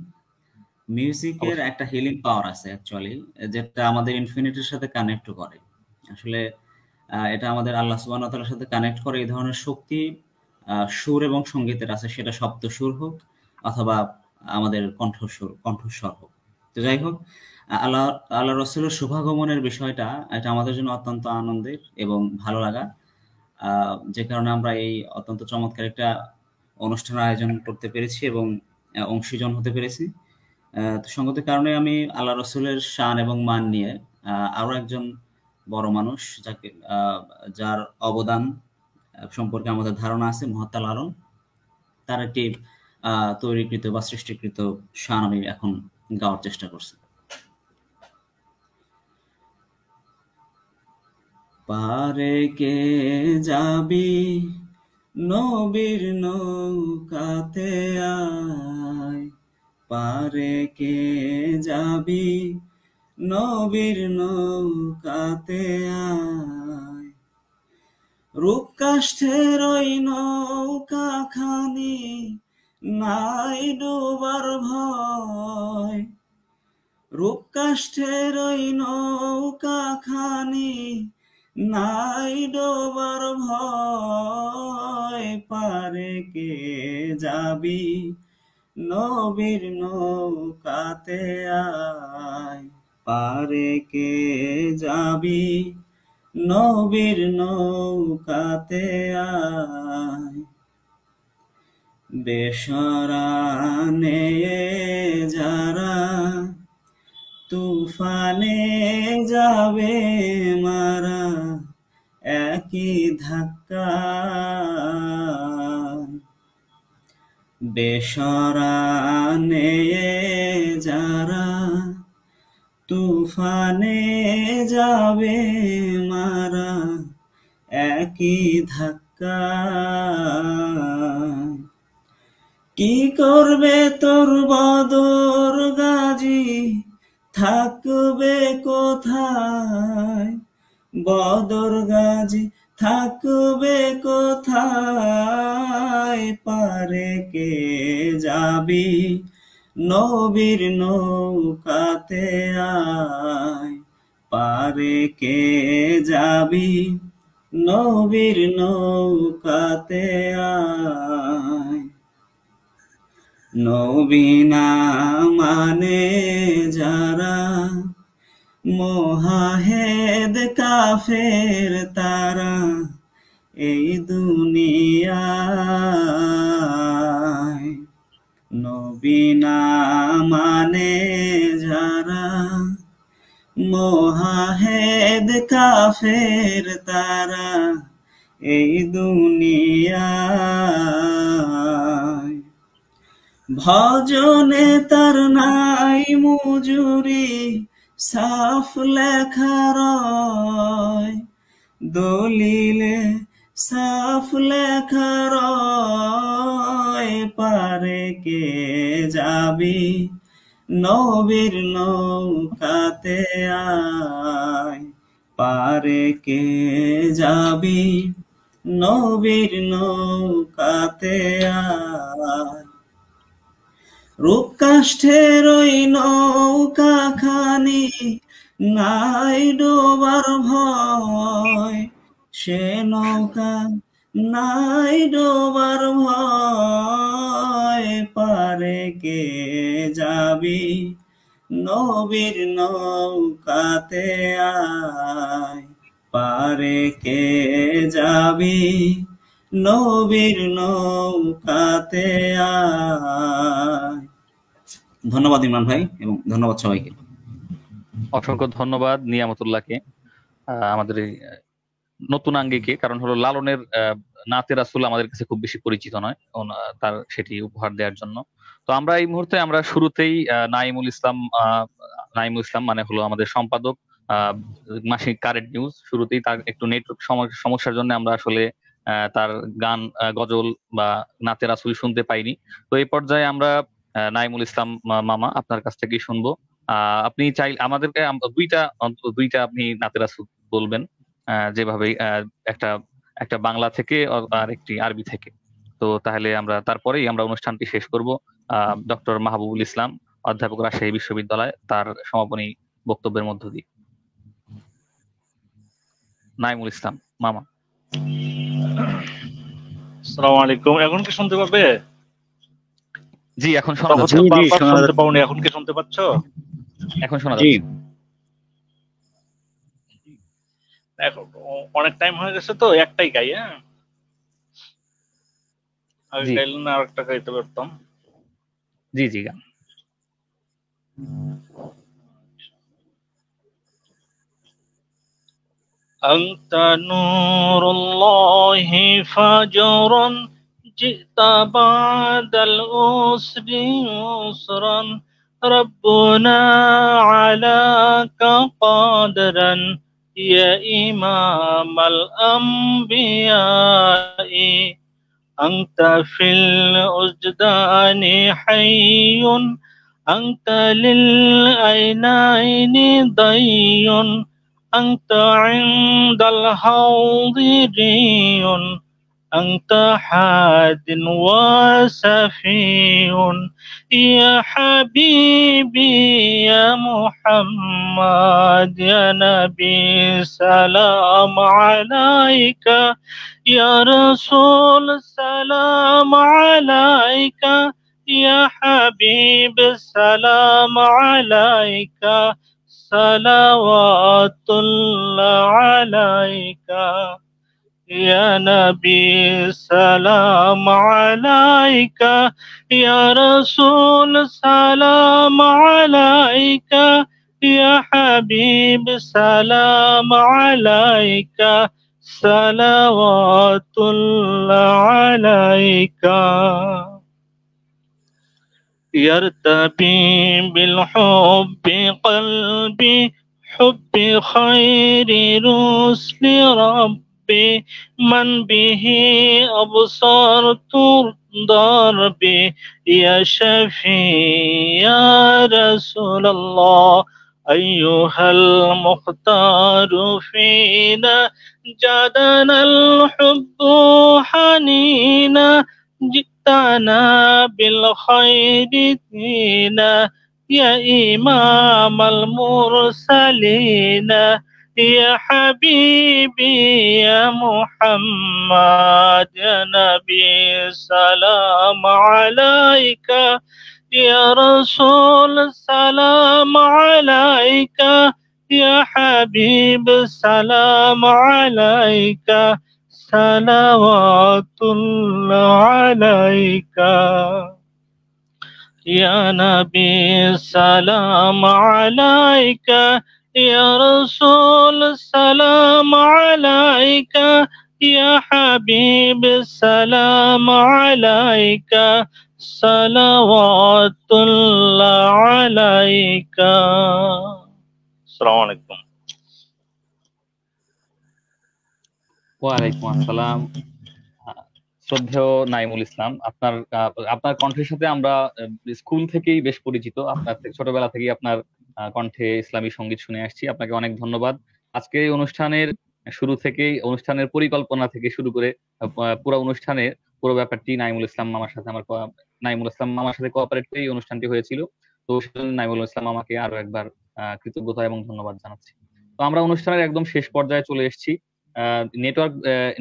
মিউজিকের একটা হিলিং পাওয়ার আছে অ্যাকচুয়ালি, যেটা আমাদের ইনফিনিটির সাথে কানেক্ট করে। আসলে এটা আমাদের আল্লাহ সুবহানাহু ওয়া তাআলার সাথে কানেক্ট করে। এই ধরনের শক্তি সুর এবং সঙ্গীতের আছে, সেটা শব্দ সুর হোক অথবা আমাদের কণ্ঠস্বর হোক। তো যাই হোক, আল্লাহ রাসূলের শুভাগমনের বিষয়টা এটা আমাদের জন্য অত্যন্ত আনন্দের এবং ভালো লাগা, যে কারণে আমরা এই অত্যন্ত চমৎকার একটা অনুষ্ঠানের আয়োজন করতে পেরেছি এবং অংশীজন হতে পেরেছি। তো সঙ্গত কারণে আমি আল্লাহ রাসূলের শান এবং মান নিয়ে আরো একজন বড় মানুষ যার অবদান সম্পর্কে আমাদের ধারণা আছে, মুহাত্তাল আলম, তার একটি তৈরিকৃত বা সৃষ্টিকৃত শান আমি এখন গাওয়ার চেষ্টা করছি। পারে কে যাবি নবীর নৌকাতে আয়, পারে কে যাবি নবীর নৌকাতে আয়, রূপকাষ্ঠের ওই নৌকা খানি নাই ডুবার ভয়, রূপকাষ্ঠের ওই নৌকা খানি নাই ডোবার ভয়, পারে কে যাবি নবীর নৌকাতে আয়, পারে কে যাবি নবীর নৌকাতে আয়। বেসরানে যারা তুফানে যাবে মারা, একই ধাক্কা বেসরানে যারা তুফানে যাবে মারা, একই ধাক্কা। কি করবে তোর বদর গাজী, থাকবে কোথায় বদর গাজী, থাকবে কোথায়, পারে কে যাবি নবীর নৌকাতে আয়, পারে কে যাবি নবীর নৌকাতে আয়। নবী না মানে যারা মোহাহেদ কাফের তারা, এই দুনিয়ায় নবী না মানে যারা মোহাহেদ কাফের তারা, এই দুনিয়ায় ভজনে তার নাই মজুরি, সাফ লেখা রয় দলিলে, সাফ লেখা রয়, পারে কে যাবি নবীর নৌকাতে আয়, পারে কে যাবি নবীর নৌকাতে আয়। রূপ কাষ্ঠের ওই নৌকা খানি, নাই ডোবার ভয়, সে নৌকা নাই ডোবার ভয়, পারে কে যাবি নবীর নৌকাতে আয়, পারে কে যাবি নবীর নৌকাতে আয়। ধন্যবাদ ইমরান ভাই এবং ধন্যবাদ সবাইকে। অসংখ্য ধন্যবাদ নিয়ামতুল্লাহকে, আমাদের এই নতুন আঙ্গিকে, কারণ হলো লালনের নাতে রাসূল আমাদের কাছে খুব বেশি পরিচিত নয়, তার সেটি উপহার দেওয়ার জন্য। তো আমরা এই মুহূর্তে আমরা শুরুতেই নাইমুল ইসলাম মানে হলো আমাদের সম্পাদক মাসিক কারেন্ট নিউজ, শুরুতেই তার একটু নেটওয়ার্ক সমস্যার জন্য আমরা আসলে তার গান গজল বা নাতে রাসূল শুনতে পাইনি। তো এই পর্যায়ে আমরা নাইমুল ইসলাম মামা আপনার কাছ থেকেই শুনবো। আপনি চাই আমাদেরকে দুইটা আপনি নাতে রাসূল বলবেন, যেভাবে একটা বাংলা থেকে আর একটি আরবি থেকে। তো তাহলে আমরা তারপরেই আমরা অনুষ্ঠানটি শেষ করব ডক্টর মাহবুবুল ইসলাম, অধ্যাপক, রাজশাহী বিশ্ববিদ্যালয়, তার সমাপনী বক্তব্যের মধ্য দিয়ে। নাইমুল ইসলাম মামা। আসসালামু আলাইকুম। এখন কি শুনতে পাবে? জি, এখন শোনা যাচ্ছে। শুনতে পাওনি, এখন কি শুনতে পাচ্ছ? এখন শোনা যাচ্ছে। এখন অনেক টাইম হয়ে গেছে তো একটাই গাই। হ্যাঁ, আগে গাইলে না আরেকটা গাইতে পারতাম। জি জি গান। أنت نور الله فجرا جئت بعد الأسر يسرا ربنا علاك قادرا يا إمام الأنبياء أنت في الأجدان حي أنت للعينين ضي أنت عند الحوض ري أنت حاد وسفي يا حبيبي يا محمد يا نبي سلام عليك يا رسول سلام عليك يا حبيب سلام عليك صلوات الله عليك يا نبي سلام عليك يا رسول سلام عليك يا حبيب سلام عليك صلوات الله عليك يرتبي بالحب قلبي حب خير رسل ربي من به أبصرت ضربي يا شفيع يا رسول الله أيها المختار فينا جادنا الحب حنينا جئتنا بالخير دينا يا إمام المرسلين يا حبيبي يا محمد يا نبي سلام عليك يا رسول سلام عليك يا حبيب سلام عليك صلوات الله عليك يا نبي سلام عليك يا رسول سلام عليك يا حبيب سلام عليك صلوات الله عليك السلام عليكم ওয়ালাইকুম আসসালাম। শ্রদ্ধেয় নাইমুল ইসলাম, আপনার কণ্ঠের সাথে আমরা স্কুল থেকেই বেশ পরিচিত। আপনার ছোটবেলা থেকেই আপনার কণ্ঠে ইসলামী সঙ্গীত শুনে আসছি। আপনাকে অনেক ধন্যবাদ। আজকে এই অনুষ্ঠানের শুরু থেকেই, অনুষ্ঠানের পরিকল্পনা থেকে শুরু করে পুরো অনুষ্ঠানের পুরো ব্যাপারটি নাইমুল ইসলাম মামার সাথে কোঅপারেট করে এই অনুষ্ঠানটি হয়েছিল। তো সেজন্য নাইমুল ইসলাম আমাকে আরো একবার কৃতজ্ঞতা এবং ধন্যবাদ জানাচ্ছি। তো আমরা অনুষ্ঠানের একদম শেষ পর্যায়ে চলে এসেছি।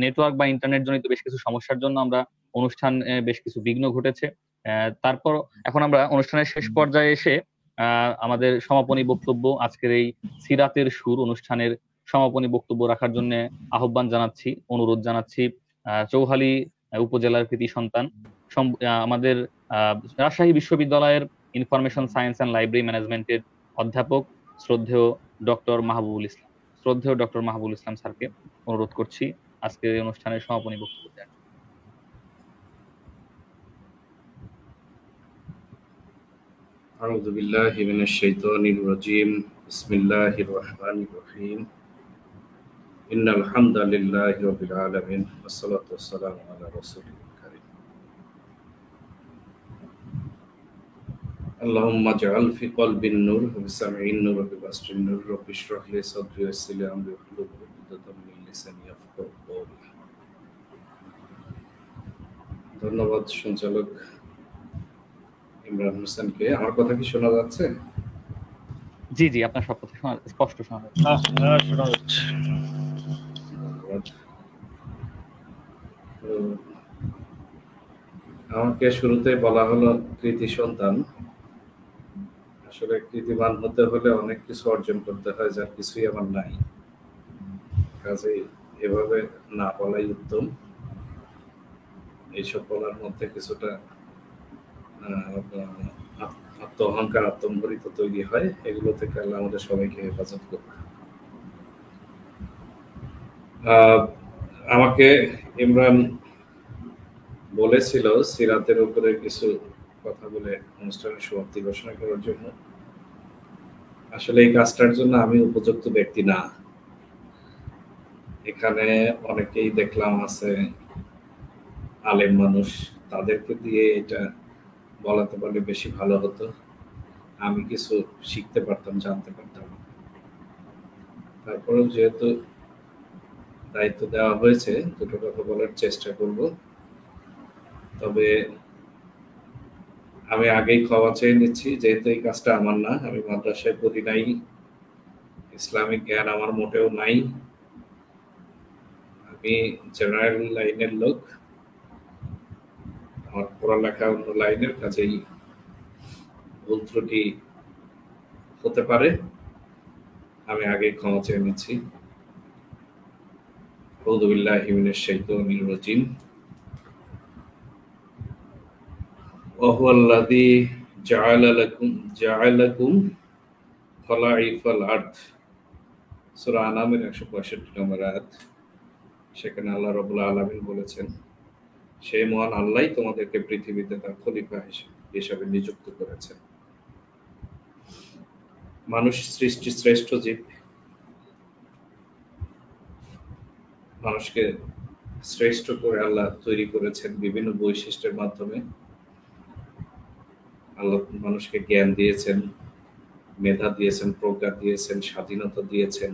নেটওয়ার্ক বা ইন্টারনেট জনিত বেশ কিছু সমস্যার জন্য আমরা অনুষ্ঠান বেশ কিছু বিঘ্ন ঘটেছে। তারপর এখন আমরা অনুষ্ঠানের শেষ পর্যায়ে এসে আমাদের সমাপনী বক্তব্য, আজকের এই সিরাতের সুর অনুষ্ঠানের সমাপনী বক্তব্য রাখার জন্য আহ্বান জানাচ্ছি, অনুরোধ জানাচ্ছি চৌহালি উপজেলার কৃতি সন্তান, আমাদের রাজশাহী বিশ্ববিদ্যালয়ের ইনফরমেশন সায়েন্স অ্যান্ড লাইব্রেরি ম্যানেজমেন্টের অধ্যাপক শ্রদ্ধেয় ডক্টর মাহবুবুল ইসলাম স্যারকে অনুরোধ করছি আজকের এই অনুষ্ঠানের সমাপনী বক্তব্য দেন। আউযু বিল্লাহি মিনাশ শাইতানির রাজীম। বিসমিল্লাহির রহমানির রহিম। ইন্নাল হামদালিল্লাহি রাব্বিল আলামিন ওয়াসসালাতু ওয়াসসালামু আলা রাসূলিল কারীম। আল্লাহুম্মা জাআল ফি কলবিন নূর ওয়া ফি সামঈন নূর ওয়া ফি বাসরিন নূর রাব্বি ইশরাহ লি সাদরি ওয়া ইয়াসসির লি আমরি ওয়াহলুল উকদাতাম মিন লিসানি ইয়াফকাহু কওলি। ধন্যবাদ সঞ্চালক ইমরান হোসেনকে। আমার কথা কি শোনা যাচ্ছে? জি জি, আপনার সব কথা স্পষ্ট শোনা যাচ্ছে। আমাকে শুরুতে বলা হলো কৃতি সন্তান। আসলে কৃতিমান হতে হলে অনেক কিছু অর্জন করতে হয়, যার কিছুই আমার নাই। কাজেই এভাবে না বলাই উত্তম। এইসব বলার মধ্যে কিছুটা আত্ম অহংকার, আত্মম্বরিত তৈরি হয়। এগুলো থেকে আল্লাহ আমাদের সবাইকে হেফাজত করবে। আমাকে ইমরান বলেছিল সিরাতের উপরে কিছু কথা বলে অনুষ্ঠানের সমাপ্তি ঘোষণা করার জন্য। আসলে এই কাজটার জন্য আমি উপযুক্ত ব্যক্তি না। এখানে অনেকেই দেখলাম আছে আলেম মানুষ, তাদেরকে দিয়ে এটা বলাতে পারলে বেশি ভালো হতো। আমি কিছু শিখতে পারতাম, জানতে পারতাম। তারপরে যেহেতু দায়িত্ব দেওয়া হয়েছে, দুটো কথা বলার চেষ্টা করব। তবে আমি আগেই ক্ষমা চেয়ে নিচ্ছি, যেহেতু এই কাজটা আমার না, আমি মাদ্রাসায় পড়ি নাই, ইসলামিক জ্ঞান আমার মোটেও নাই, আমি জেনারেল লাইনের লোক, আমার পড়ালেখা অন্য লাইনের, কাজেই ভুল ত্রুটি হতে পারে, আমি আগে ক্ষমা চেয়ে নিচ্ছি। আউযু বিল্লাহি মিনাশ শাইতানির রাজিম। ওয়া হুয়াল্লাযী জাআলাকুম খলাইফাল আরদ, সূরা আনামের 165 নম্বর আয়াত। সেখানে আল্লাহ রাব্বুল আলামিন বলেছেন, সেই মহান আল্লাহই তোমাদেরকে পৃথিবীতে তার খলিফা হিসেবে নিযুক্ত করেছেন। মানুষ সৃষ্টির শ্রেষ্ঠ জীব, মানুষকে শ্রেষ্ঠ করে আল্লাহ তৈরি করেছেন বিভিন্ন বৈশিষ্ট্যের মাধ্যমে। আল্লাহ মানুষকে জ্ঞান দিয়েছেন, মেধা দিয়েছেন, প্রজ্ঞা দিয়েছেন, স্বাধীনতা দিয়েছেন।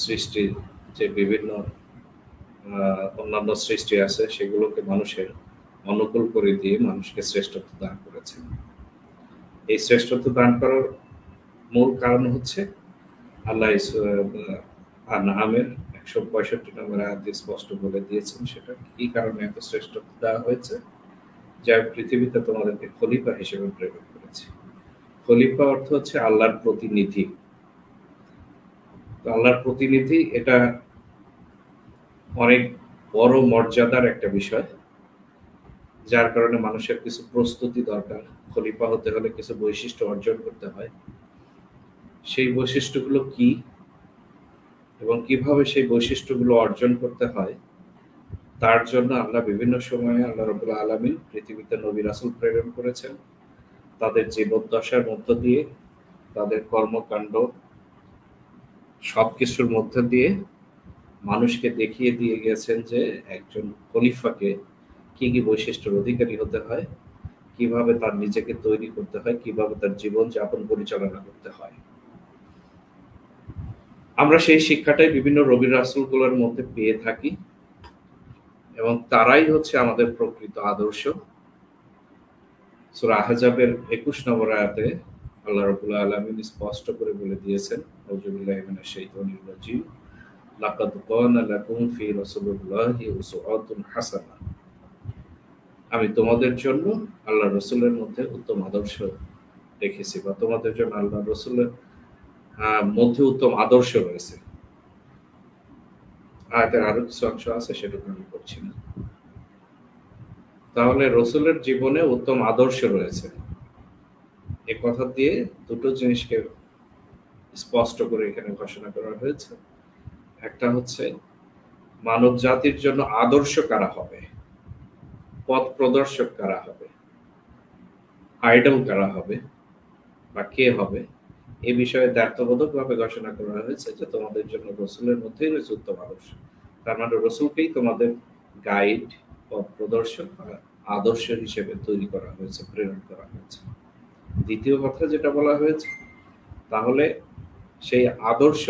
সৃষ্টির যে বিভিন্ন অন্যান্য সৃষ্টি আছে সেগুলোকে মানুষের অনুকূল করে দিয়ে মানুষকে শ্রেষ্ঠত্ব দান করেছেন। এই শ্রেষ্ঠত্ব দান করার মূল কারণ হচ্ছে আল্লাহ আনামের 165 নম্বর আয়াতে স্পষ্ট বলে দিয়েছেন সেটা কি কারণে এত শ্রেষ্ঠত্ব দেওয়া হয়েছে, যা পৃথিবীতে তোমাদেরকে খলিফা হিসেবে প্রেরণ করেছে। খলিফা অর্থ হচ্ছে আল্লাহর প্রতিনিধি। তো আল্লাহর প্রতিনিধি এটা অনেক বড় মর্যাদার একটা বিষয়, যার কারণে মানুষের কিছু প্রস্তুতি দরকার। খলিফা হতে হলে কিছু বৈশিষ্ট্য অর্জন করতে হয়। সেই বৈশিষ্ট্যগুলো কি এবং কিভাবে সেই বৈশিষ্ট্যগুলো অর্জন করতে হয়, তার জন্য আল্লাহ বিভিন্ন সময়ে আল্লাহ রাব্বুল আলামিন পৃথিবীতে নবী রাসূল প্রেরণ করেছেন। তাদের জীবদ্দশার মধ্য দিয়ে, তাদের কর্মকাণ্ড সবকিছুর মধ্য দিয়ে মানুষকে দেখিয়ে দিয়ে গেছেন যে একজন খলিফাকে কি কি বৈশিষ্ট্যের অধিকারী হতে হয়, কিভাবে তার নিজেকে তৈরি করতে হয়, কিভাবে তার জীবন যাপন পরিচালনা করতে হয়। আমরা সেই শিক্ষাটাই বিভিন্ন নবী রাসূলগুলোর মধ্যে পেয়ে থাকি এবং তারাই হচ্ছে আমাদের প্রকৃত আদর্শ। সূরা আহজাবের 21 নম্বর আয়াতে আল্লাহ রাব্বুল আলামিন স্পষ্ট করে বলে দিয়েছেন, আউযু বিল্লাহি মিনাশ শাইতানির রাজিম, লাকাদ কানা লাকুম ফি রাসূলিল্লাহি উসওয়াতুন হাসানাহ। আমি তোমাদের জন্য আল্লাহ রাসূলের মধ্যে উত্তম আদর্শ রেখেছি, বা তোমাদের জন্য আল্লাহ রাসূলের মধ্যে উত্তম আদর্শ রয়েছে। আয়াতের আরো কিছু অংশ আছে, সেটা আমি পড়ছি না। তাহলে রাসূলের জীবনে উত্তম আদর্শ রয়েছে, এই কথা দিয়ে দুটো জিনিসকে স্পষ্ট করে এখানে ঘোষণা করা হয়েছে। একটা হচ্ছে মানব জাতির জন্য আদর্শ কারা হবে, পথ প্রদর্শক কারা হবে, আইডল কারা হবে বা কে হবে, এই বিষয়ে দায়িত্ববোধক ভাবে ঘোষণা করা হয়েছে যে তোমাদের জন্য রাসূলের মধ্যেই রয়েছে উত্তম আদর্শ। তার মানে রাসূলকেই তোমাদের গাইড, পথ প্রদর্শক বা আদর্শ হিসেবে তৈরি করা হয়েছে, প্রেরণ করা হয়েছে। দ্বিতীয় কথা যেটা বলা হয়েছে, তাহলে সেই আদর্শ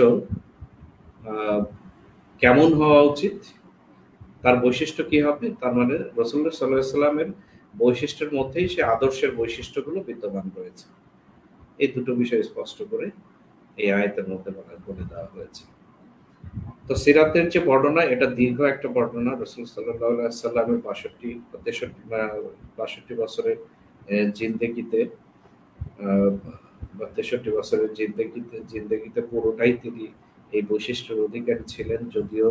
কেমন হওয়া উচিত, তার বৈশিষ্ট্য কি হবে, তার মানে রাসূলুল্লাহ সাল্লাল্লাহু আলাইহি সাল্লামের বৈশিষ্ট্যের মধ্যেই সেই আদর্শের বৈশিষ্ট্যগুলো বিদ্যমান রয়েছে। এই দুটো বিষয় স্পষ্ট করে এই আয়াতের মধ্যে বলে দেওয়া হয়েছে। তো সিরাতের যে বর্ণনা, এটা দীর্ঘ একটা বর্ণনা। রাসূল সাল্লাল্লাহু আলাইহি সাল্লামের 62 বছরের জিন্দেগিতে, 63 বছরের জিন্দেগিতে পুরোটাই তিনি এই বৈশিষ্ট্যের অধিকারী ছিলেন। যদিও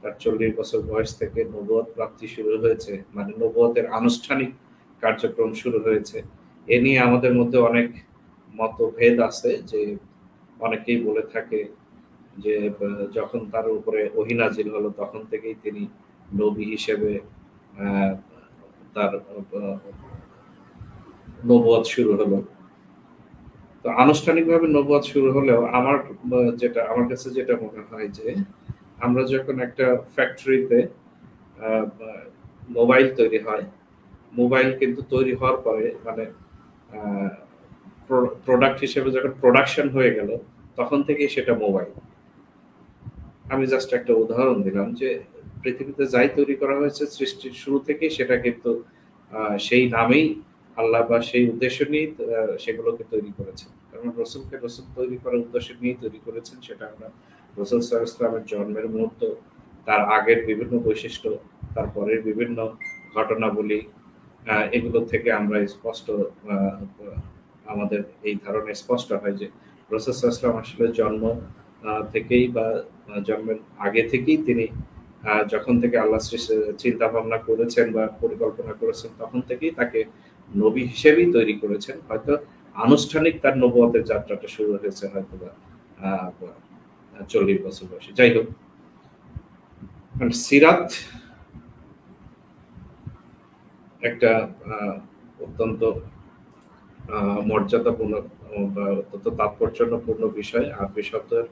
তার 40 বছর বয়স থেকে নবুয়ত প্রাপ্তি শুরু হয়েছে, মানে নবুয়তের আনুষ্ঠানিক কার্যক্রম শুরু হয়েছে। এ নিয়ে আমাদের মধ্যে অনেক মতভেদ আছে, যে অনেকেই বলে থাকে যে যখন তার উপরে ওহী নাজিল হলো তখন থেকেই তিনি নবী হিসেবে তার নবুয়ত শুরু হলো। তো আনুষ্ঠানিকভাবে নবুয়ত শুরু হলেও আমার কাছে যেটা মনে হয় যে আমরা যখন একটা ফ্যাক্টরিতে মোবাইল তৈরি হয়, মোবাইল কিন্তু তৈরি হওয়ার পরে মানে প্রোডাক্ট হিসেবে যখন প্রোডাকশন হয়ে গেল তখন থেকেই সেটা মোবাইল। আমি জাস্ট একটা উদাহরণ দিলাম যে পৃথিবীতে যাই তৈরি করা হয়েছে সৃষ্টির শুরু থেকেই সেটা কিন্তু সেই নামেই আল্লাহ বা সেই উদ্দেশ্য নিয়ে সেগুলোকে তৈরি করেছেন। কারণ রসুলকে রসুল তৈরি করার উদ্দেশ্য নিয়ে তৈরি করেছেন, সেটা আমরা রসুল সাল্লাল্লাহু আলাইহি ওয়াসাল্লামের জন্মের মুহূর্ত, তার আগের বিভিন্ন বৈশিষ্ট্য, তারপরের বিভিন্ন ঘটনাবলী, এগুলো থেকে আমরা স্পষ্ট আমাদের এই ধারণা স্পষ্ট হয় যে রাসূল সাল্লাল্লাহু আলাইহি ওয়াসাল্লাম আসলে জন্ম থেকেই বা জন্মের আগে থেকেই তিনি যখন থেকে আল্লাহ চিন্তা ভাবনা করেছেন বা পরিকল্পনা করেছেন তখন থেকেই তাকে নবী হিসেবেই তৈরি করেছেন। হয়তো আনুষ্ঠানিক তার নবুয়তের যাত্রাটা শুরু হয়েছে হয়তো বা 40 বছর বয়সে। যাই হোক, সিরাত একটা অত্যন্ত মর্যাদাপূর্ণ বা অত্যন্ত তাৎপর্যপূর্ণ বিষয়। আরবি শব্দের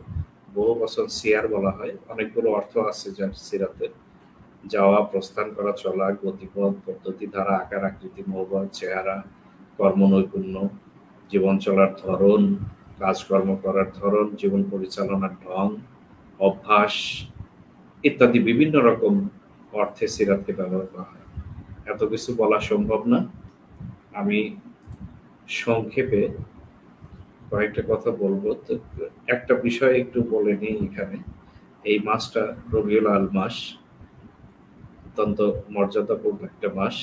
বহু বছর সিয়ার বলা হয়। অনেকগুলো অর্থ আছে যার সিরাতের: যাওয়া, প্রস্থান করা, চলা, গতিপথ, পদ্ধতি, ধারা, আকার, আকৃতি, মহবত, চেহারা, কর্মনৈপুণ্য, জীবন চলার ধরন, কাজকর্ম করার ধরন, জীবন পরিচালনার ঢং, অভ্যাস ইত্যাদি বিভিন্ন রকম অর্থে সিরাতকে ব্যবহার করা হয়। এত কিছু বলা সম্ভব না, আমি সংক্ষেপে কয়েকটা কথা বলবো। তো একটা বিষয় একটু বলে নিই এখানে। এই মাসটা রবিউল আউয়াল মাস, অত্যন্ত মর্যাদাপূর্ণ একটা মাস।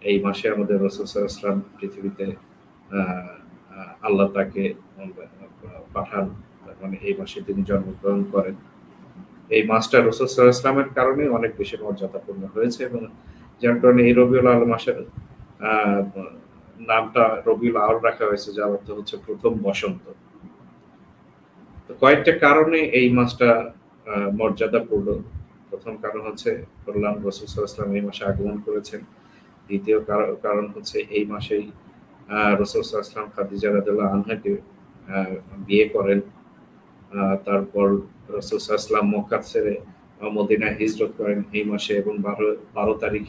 এই মাসে আমাদের রাসূল সাল্লাল্লাহু আলাইহি ওয়াসাল্লাম পৃথিবীতে আল্লাহ তাকে পাঠান, মানে এই মাসে তিনি জন্মগ্রহণ করেন। এই মাসটা রাসূল সাল্লাল্লাহু আলাইহি ওয়াসাল্লামের কারণে অনেক বেশি মর্যাদাপূর্ণ হয়েছে এবং যার কারণে এই রবিউল আউয়াল মাসের নামটা রবিউল আউয়াল রাখা হয়েছে, যার অর্থ হচ্ছে প্রথম বসন্ত। তো কয়েকটা কারণে এই মাসটা মর্যাদাপূর্ণ। প্রথম কারণ হচ্ছে বললাম রাসূল সাল্লাল্লাহু আলাইহি ওয়াসাল্লাম এই মাসে আগমন করেছেন। দ্বিতীয় কারণ হচ্ছে এই মাসেই রাসূল সাল্লাল্লাহু আলাইহি ওয়াসাল্লাম খাদিজা রাদিয়াল্লাহু আনহাকে বিয়ে করেন। তারপর রাসূল সাল্লাল্লাহু আলাইহি ওয়াসাল্লাম মক্কা ছেড়ে মদিনায় হিজরত করেন এই মাসে এবং 12 তারিখ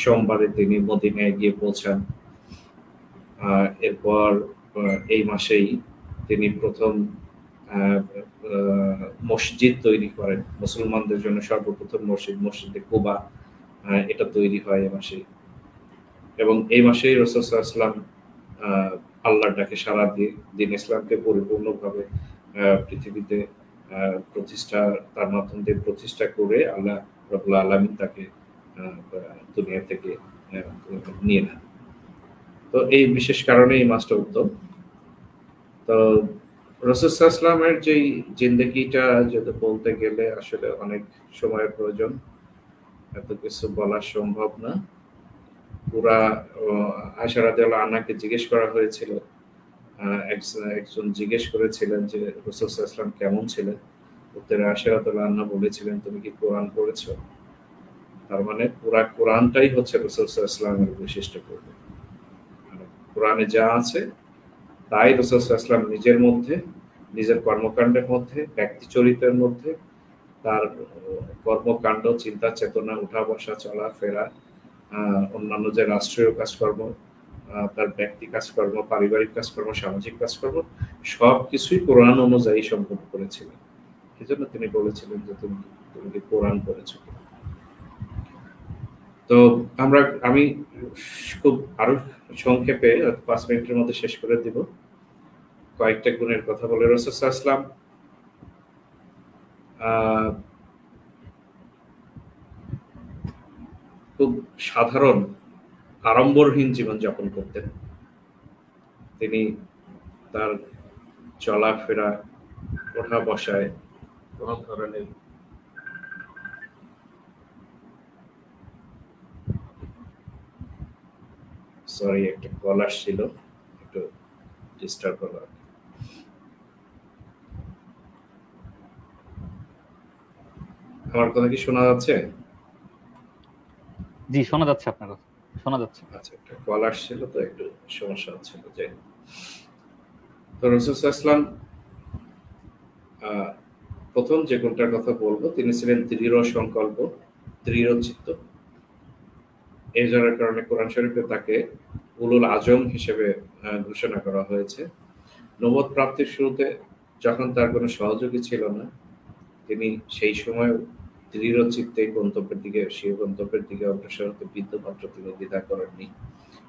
সোমবারে তিনি মদিনায় গিয়ে পৌঁছান। এরপর এই মাসেই তিনি প্রথম মসজিদ তৈরি করেন, মুসলমানদের জন্য সর্বপ্রথম মসজিদে কুবা, এটা তৈরি হয় এই মাসে। এবং এই মাসেই রাসূল সাল্লাল্লাহু আলাইহি ওয়াসাল্লাম আল্লাহর ডাকে সাড়া দিয়ে দিন ইসলামকে পরিপূর্ণভাবে পৃথিবীতে তার মাধ্যম দিয়ে প্রতিষ্ঠা করে আল্লাহ রাব্বুল আলামিন তাকে দুনিয়া থেকে নিয়ে নেন। তো এই বিশেষ কারণে এই মাসটা উত্তম। তো রাসূল সাল্লাল্লাহু আলাইহি ওয়াসাল্লামের যেই জিন্দেগিটা যদি বলতে গেলে আসলে অনেক সময়ের প্রয়োজন, এত কিছু বলা সম্ভব না। পুরা আয়েশা রাদিয়াল্লাহু আনহাকে জিজ্ঞেস করা হয়েছিল, একজন জিজ্ঞেস করেছিলেন যে রাসূল সাল্লাল্লাহু আলাইহি ওয়াসাল্লাম কেমন ছিলেন। উত্তরে আয়েশা রাদিয়াল্লাহু আনহা বলেছিলেন, তুমি কি কোরআন পড়েছো? তার মানে পুরা কোরআনটাই হচ্ছে রাসূল সাল্লাল্লাহু আলাইহি ওয়াসাল্লামের বৈশিষ্ট্যপূর্ণ। কোরআনে যা আছে তাই রাসূল সাল্লাল্লাহু আলাইহি ওয়াসাল্লাম নিজের মধ্যে, নিজের কর্মকাণ্ডের মধ্যে, ব্যক্তি চরিত্রের মধ্যে, তার কর্মকাণ্ড, চিন্তা চেতনা, উঠা বসা, চলা ফেরা, অন্যান্য যে রাষ্ট্রীয় কাজকর্ম, তার ব্যক্তি কাজকর্ম, পারিবারিক কাজকর্ম, সামাজিক কাজকর্ম, সবকিছুই কোরআন অনুযায়ী সম্পন্ন করেছিলেন। এই জন্য তিনি বলেছিলেন যে তুমি কি কোরআন পড়েছো। তো আমি খুব আরো সংক্ষেপে 5 মিনিটের মধ্যে শেষ করে দিব। কয়েকটা গুণের কথা বলে রাসূল সাল্লাল্লাহু আলাইহি ওয়াসাল্লাম খুব সাধারণ আড়ম্বরহীন জীবন যাপন করতেন। তিনি তার চলাফেরা, ওঠা বসায় কোনো ধরনের একটা কল আসছিল, একটু ডিস্টার্ব হলো। আমার কথা কি শোনা যাচ্ছে? জি, শোনা যাচ্ছে, আপনার কথা শোনা যাচ্ছে। আচ্ছা, একটা কল আসছিল তো একটু সমস্যা হচ্ছিল। যে তো রাসূল সাল্লাল্লাহু আলাইহি ওয়াসাল্লাম প্রথম যে কোনটার কথা বলবো, তিনি ছিলেন দৃঢ় সংকল্প, দৃঢ় চিত্ত। এই যার কারণে কোরআন শরীফে তাকে উলুল আজম হিসেবে ঘোষণা করা হয়েছে। নবুয়ত প্রাপ্তির শুরুতে যখন তার কোনো সহযোগী ছিল না, তিনি সেই সময় দৃঢ় চিত্তে সেই গন্তব্যের দিকে অগ্রসর হতে বিন্দুমাত্র তিনি দ্বিধা করেননি।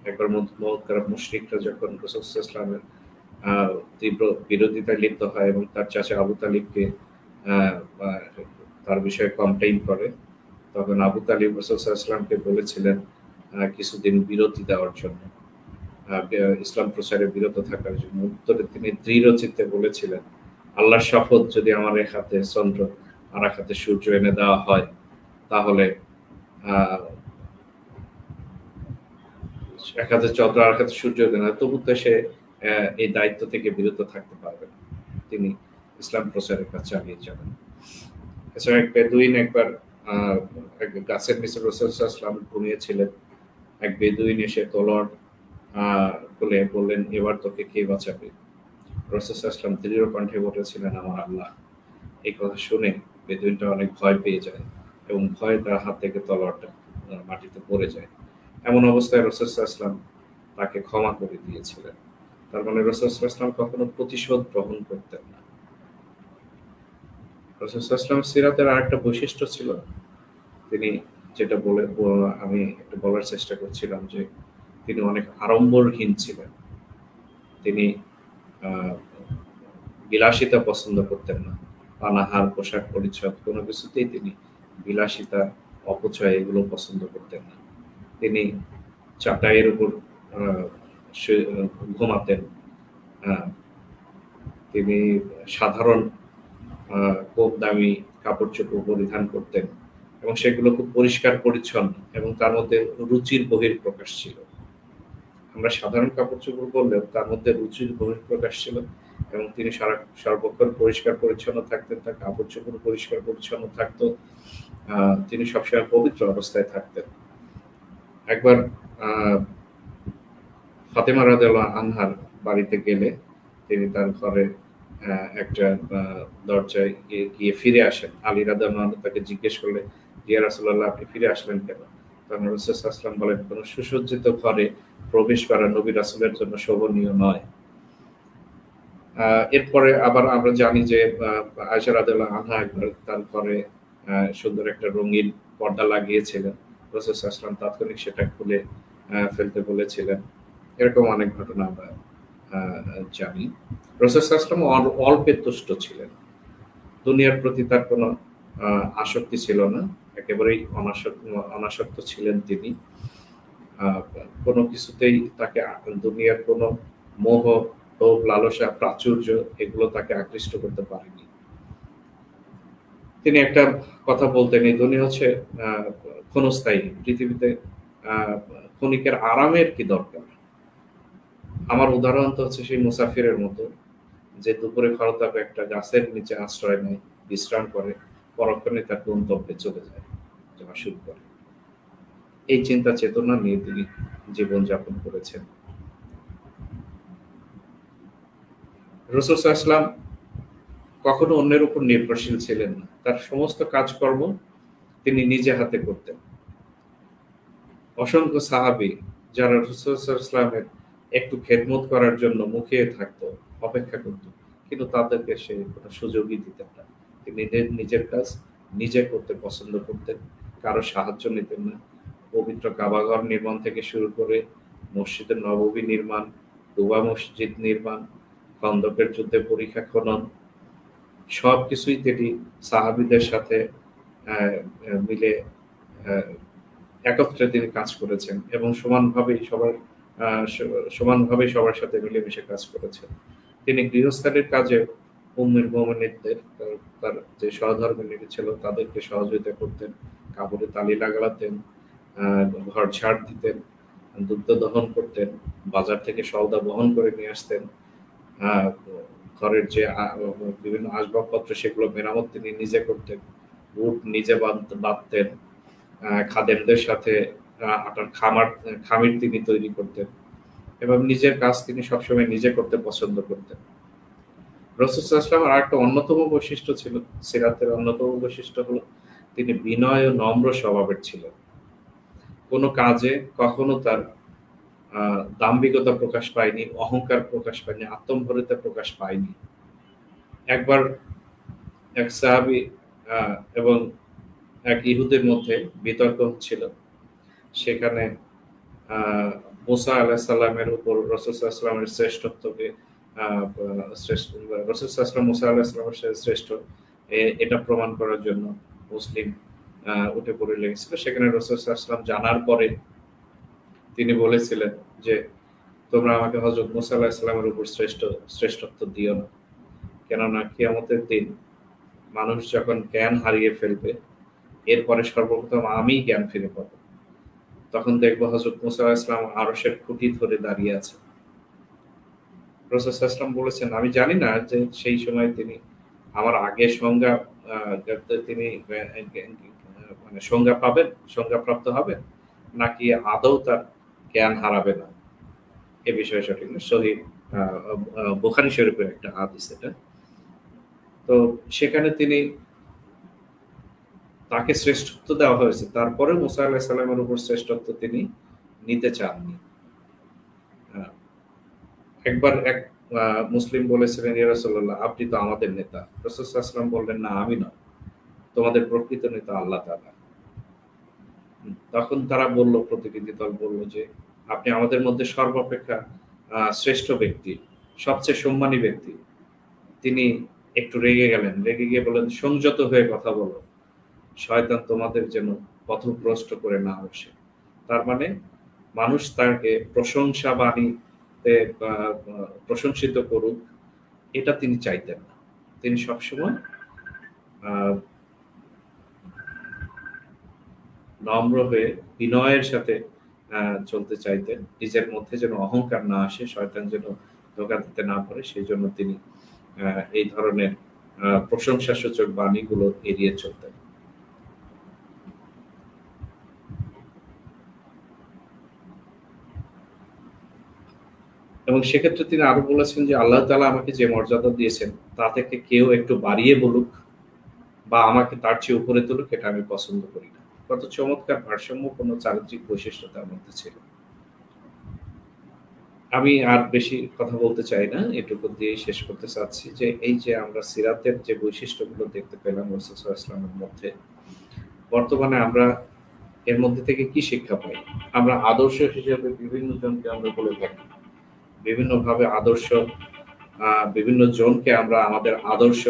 একবার মক্কার মুশরিকরা যখন রাসূল সাল্লাল্লাহু আলাইহি ওয়াসাল্লামের তীব্র বিরোধিতায় লিপ্ত হয় এবং তার চাচা আবু তালিবকে তার বিষয়ে কমপ্লেইন করে, তখন আবু তালিব রাসূল সাল্লাল্লাহু আলাইহি ওয়াসাল্লামকে বলেছিলেন কিছুদিন বিরতি দেওয়ার জন্য, ইসলাম প্রচারে বিরত থাকার জন্য। উত্তরে তিনি দৃঢ় চিত্তে বলেছিলেন, আল্লাহর শপথ, যদি আমার এক হাতে চন্দ্র আর এক হাতে সূর্য এনে দেওয়া হয় তাহলে এক হাতে চন্দ্র আর এক হাতে সূর্য এনে তবু তো সে এই দায়িত্ব থেকে বিরত থাকতে পারবে না। তিনি ইসলাম প্রচারের কাজ চালিয়ে যাবেন। এছাড়া এক বেদুইন একবার গাছের নিচে রাসূল সাল্লাল্লাহু আলাইহি ওয়াসাল্লাম ঘুমিয়েছিলেন। এক বেদুইন এসে তলোয়ার খুলে বললেন, এবার তোকে কে বাঁচাবে? রাসূল সাল্লাল্লাহু আলাইহি ওয়াসাল্লাম দৃঢ় কণ্ঠে বলেছিলেন, আমার আল্লাহ। এই কথা শুনে বেদুইনটা অনেক ভয় পেয়ে যায় এবং ভয়ে তার হাত থেকে তলোয়ারটা মাটিতে পড়ে যায়। এমন অবস্থায় রাসূল সাল্লাল্লাহু আলাইহি ওয়াসাল্লাম তাকে ক্ষমা করে দিয়েছিলেন। তার মানে রাসূল সাল্লাল্লাহু আলাইহি ওয়াসাল্লাম কখনো প্রতিশোধ গ্রহণ করতেন না। রাসূল সাল্লাল্লাহু আলাইহি ওয়াসাল্লাম সিরাতের আরেকটা বৈশিষ্ট্য ছিল, তিনি যেটা আমি একটু বলার চেষ্টা করছিলাম, যে তিনি অনেক আড়ম্বরহীন ছিলেন। তিনি বিলাসিতা পছন্দ করতেন না। পানাহার, পোশাক পরিচ্ছদ কোনো কিছুতেই তিনি বিলাসিতা, অপচয় এগুলো পছন্দ করতেন না। তিনি চাটাইয়ের উপর ঘুমাতেন। তিনি সাধারণ কম দামি কাপড় চোপড় পরিধান করতেন এবং সেগুলো খুব পরিষ্কার পরিচ্ছন্ন এবং তার মধ্যে রুচির বহিঃপ্রকাশ ছিল। আমরা সাধারণ কাপড় চোপড় বললেও তার মধ্যে রুচির বহিঃপ্রকাশ ছিল এবং তিনি সর্বক্ষণ পরিষ্কার পরিচ্ছন্ন থাকতেন, তার কাপড় চোপড় পরিষ্কার পরিচ্ছন্ন থাকতো, তিনি সবসময় পবিত্র অবস্থায় থাকতেন। একবার ফাতেমা রাদিয়াল্লাহু আনহার বাড়িতে গেলে তিনি তার ঘরে একটা দরজায় গিয়ে ফিরে আসেন। আলী রাদিয়াল্লাহু আনহু তাকে জিজ্ঞেস করলে, ইয়া রাসূলুল্লাহ, আপনি ফিরে আসলেন কেন? তখন রাসূল সাল্লাল্লাহু আলাইহি ওয়াসাল্লাম বলেন, কোন সুসজ্জিত ঘরে প্রবেশ করা নবী রাসূলের জন্য শোভনীয় নয়। এরপরে আবার আমরা জানি যে আয়েশা রাদিয়াল্লাহু আনহা একবার তার ঘরে সুন্দর একটা রঙিন পর্দা লাগিয়েছিলেন, রাসূল সাল্লাল্লাহু আলাইহি ওয়াসাল্লাম তাৎক্ষণিক সেটা খুলে ফেলতে বলেছিলেন। এরকম অনেক ঘটনা আমরা জানি। রাসূল সাল্লাল্লাহু আলাইহি ওয়াসাল্লাম অল্পে তুষ্ট ছিলেন, দুনিয়ার প্রতি তার কোনো আসক্তি ছিল না, একেবারেই অনাসক্ত ছিলেন তিনি। কোনো কিছুতেই তাকে দুনিয়ার কোনো মোহ, লোভ, লালসা, প্রাচুর্য এগুলো তাকে আকৃষ্ট করতে পারেনি। তিনি একটা কথা বলতেন, এই দুনিয়া হচ্ছে ক্ষণস্থায়ী, পৃথিবীতে ক্ষণিকের আরামের কি দরকার? আমার উদাহরণ তো হচ্ছে সেই মুসাফিরের মতো, যে দুপুরে খরতাপে একটা গাছের নিচে আশ্রয় নেয়, বিশ্রাম করে, পরক্ষণে তার গন্তব্যে যাওয়া শুরু করে। এই চিন্তা চেতনা নিয়ে তিনি জীবনযাপন করেছেন। রাসূল সাল্লাল্লাহু আলাইহি ওয়াসাল্লাম কখনো অন্যের উপর নির্ভরশীল ছিলেন না। তার সমস্ত কাজকর্ম তিনি নিজে হাতে করতেন। অসংখ্য সাহাবী যারা রাসূল সাল্লাল্লাহু আলাইহি ওয়াসাল্লামের একটু খেদমত করার জন্য মুখিয়ে থাকতো, অপেক্ষা করত, কিন্তু তাদেরকে সে কোনো সুযোগই দিতেন না। তিনি নিজের কাজ নিজে করতে পছন্দ করতেন, কারো সাহায্য নিতেন না। পবিত্র কাবাঘর নির্মাণ থেকে শুরু করে মসজিদে নববী নির্মাণ, কুবা মসজিদ নির্মাণ, খন্দকের যুদ্ধে পরিখা খনন, সবকিছুই তিনি সাহাবীদের সাথে মিলে একত্রে তিনি কাজ করেছেন এবং সমানভাবে সবার সাথে মিলেমিশে কাজ করেছেন। তিনি গৃহস্থালির কাজে উম্মুল মুমিনিনদের, তার যে সহধর্মিণী ছিল তাদেরকে সহযোগিতা করতেন, কাপড়ে তালি লাগাতেন, ঘর ঝাড় দিতেন, দুগ্ধ দহন করতেন, বাজার থেকে সওদা বহন করে নিয়ে আসতেন, ঘরের যে বিভিন্ন আসবাবপত্র সেগুলো মেরামত তিনি নিজে করতেন, উট নিজে বাঁধতেন, খাদেমদের সাথে আটার খামির তিনি তৈরি করতেন এবং নিজের কাজ তিনি সবসময় নিজে করতে পছন্দ করতেন। রাসূল সাল্লাল্লাহু আলাইহি ওয়াসাল্লামের আরেকটা অন্যতম বৈশিষ্ট্য ছিল, সিরাতের অন্যতম বৈশিষ্ট্য হলো তিনি বিনয় ও নম্র স্বভাবের ছিলেন। কোনো কাজে কখনো তার দাম্ভিকতা প্রকাশ পায়নি, অহংকার প্রকাশ পায়নি, আত্মম্ভরিতা প্রকাশ পায়নি। একবার এক সাহাবী এবং এক ইহুদের মধ্যে বিতর্ক হচ্ছিল। সেখানে মুসা আলাইহিস সালামের উপর রাসূল সাল্লাল্লাহু আলাইহি ওয়াসাল্লামের শ্রেষ্ঠত্বকে রাসূল সাল্লাল্লাহু আলাইহি ওয়াসাল্লাম মুসা আলাইহিস সালামের শ্রেষ্ঠ এটা প্রমাণ করার জন্য মুসলিম উঠে পড়ে লেগেছিল। সেখানে রাসূল সাল্লাল্লাহু আলাইহি ওয়াসাল্লাম জানার পরে তিনি বলেছিলেন যে তোমরা আমাকে হযরত মুসা আলাইহিস সালামের উপর শ্রেষ্ঠত্ব দিও না, কেননা কিয়ামতের দিন মানুষ যখন জ্ঞান হারিয়ে ফেলবে এরপরে সর্বপ্রথম আমি জ্ঞান ফিরে পাবো। তখন দেখবো হযরত মুসা আলাইহিস সালাম আরশের খুঁটি ধরে দাঁড়িয়ে আছে। রাসূল সাল্লাল্লাহু আলাইহি ওয়াসাল্লাম বলেছেন আমি জানি না যে সেই সময় তিনি আমার আগে তিনি মানে সংজ্ঞা পাবেন, সংজ্ঞাপ্রাপ্ত হবেন, নাকি আদৌ তার জ্ঞান হারাবে না, এ বিষয়ে সঠিক না। সহিহ বুখারী শরীফের একটা হাদিস এটা। তো সেখানে তিনি তাকে শ্রেষ্ঠত্ব দেওয়া হয়েছে, তারপরে মুসা আলাইহিস সালামের উপর শ্রেষ্ঠত্ব তিনি নিতে চাননি। একবার এক মুসলিম বলেছিলেন ইয়া রাসূলুল্লাহ আপনি তো আমাদের নেতা। রাসূল সাল্লাল্লাহু আলাইহি ওয়াসাল্লাম বললেন না আমি নয়, তোমাদের প্রকৃত নেতা আল্লাহ তাআলা। তখন তারা বলল, প্রতিনিধি দল বলল যে আপনি আমাদের মধ্যে সর্বাপেক্ষা শ্রেষ্ঠ ব্যক্তি, সবচেয়ে সম্মানী ব্যক্তি। তিনি একটু রেগে গেলেন, রেগে গিয়ে বললেন সংযত হয়ে কথা বলো, শয়তান তোমাদের যেন পথভ্রষ্ট করে না বসে। তার মানে মানুষ তাকে প্রশংসা বাণীতে প্রশংসিত করুক এটা তিনি চাইতেন না। তিনি সবসময় নম্র হয়ে বিনয়ের সাথে চলতে চাইতেন। নিজের মধ্যে যেন অহংকার না আসে, শয়তান যেন ধোঁকা দিতে না পারে, সেই জন্য তিনি এই ধরনের প্রশংসাসূচক বাণীগুলো এড়িয়ে চলতেন। এবং সেক্ষেত্রে তিনি আরো বলেছেন যে আল্লাহ তাআলা আমাকে যে মর্যাদা দিয়েছেন তা থেকে কেউ একটু বাড়িয়ে বলুক বা আমাকে তার চেয়ে উপরে তুলুক, এটা আমি পছন্দ করি না। কত চমৎকার ভারসাম্যপূর্ণ চারিত্রিক বৈশিষ্ট্য তার মধ্যে ছিল। আমি আর বেশি কথা বলতে চাই না, এটুকু দিয়ে শেষ করতে চাচ্ছি যে এই যে আমরা সিরাতের যে বৈশিষ্ট্যগুলো দেখতে পেলাম রাসূল সাল্লাল্লাহু আলাইহি ওয়াসাল্লামের মধ্যে, বর্তমানে আমরা এর মধ্যে থেকে কি শিক্ষা পাই? আমরা আদর্শ হিসেবে বিভিন্ন জনকে আমরা বলে থাকি, বিভিন্নভাবে আদর্শ, বিভিন্ন জনকে আমরা আমাদের আদর্শ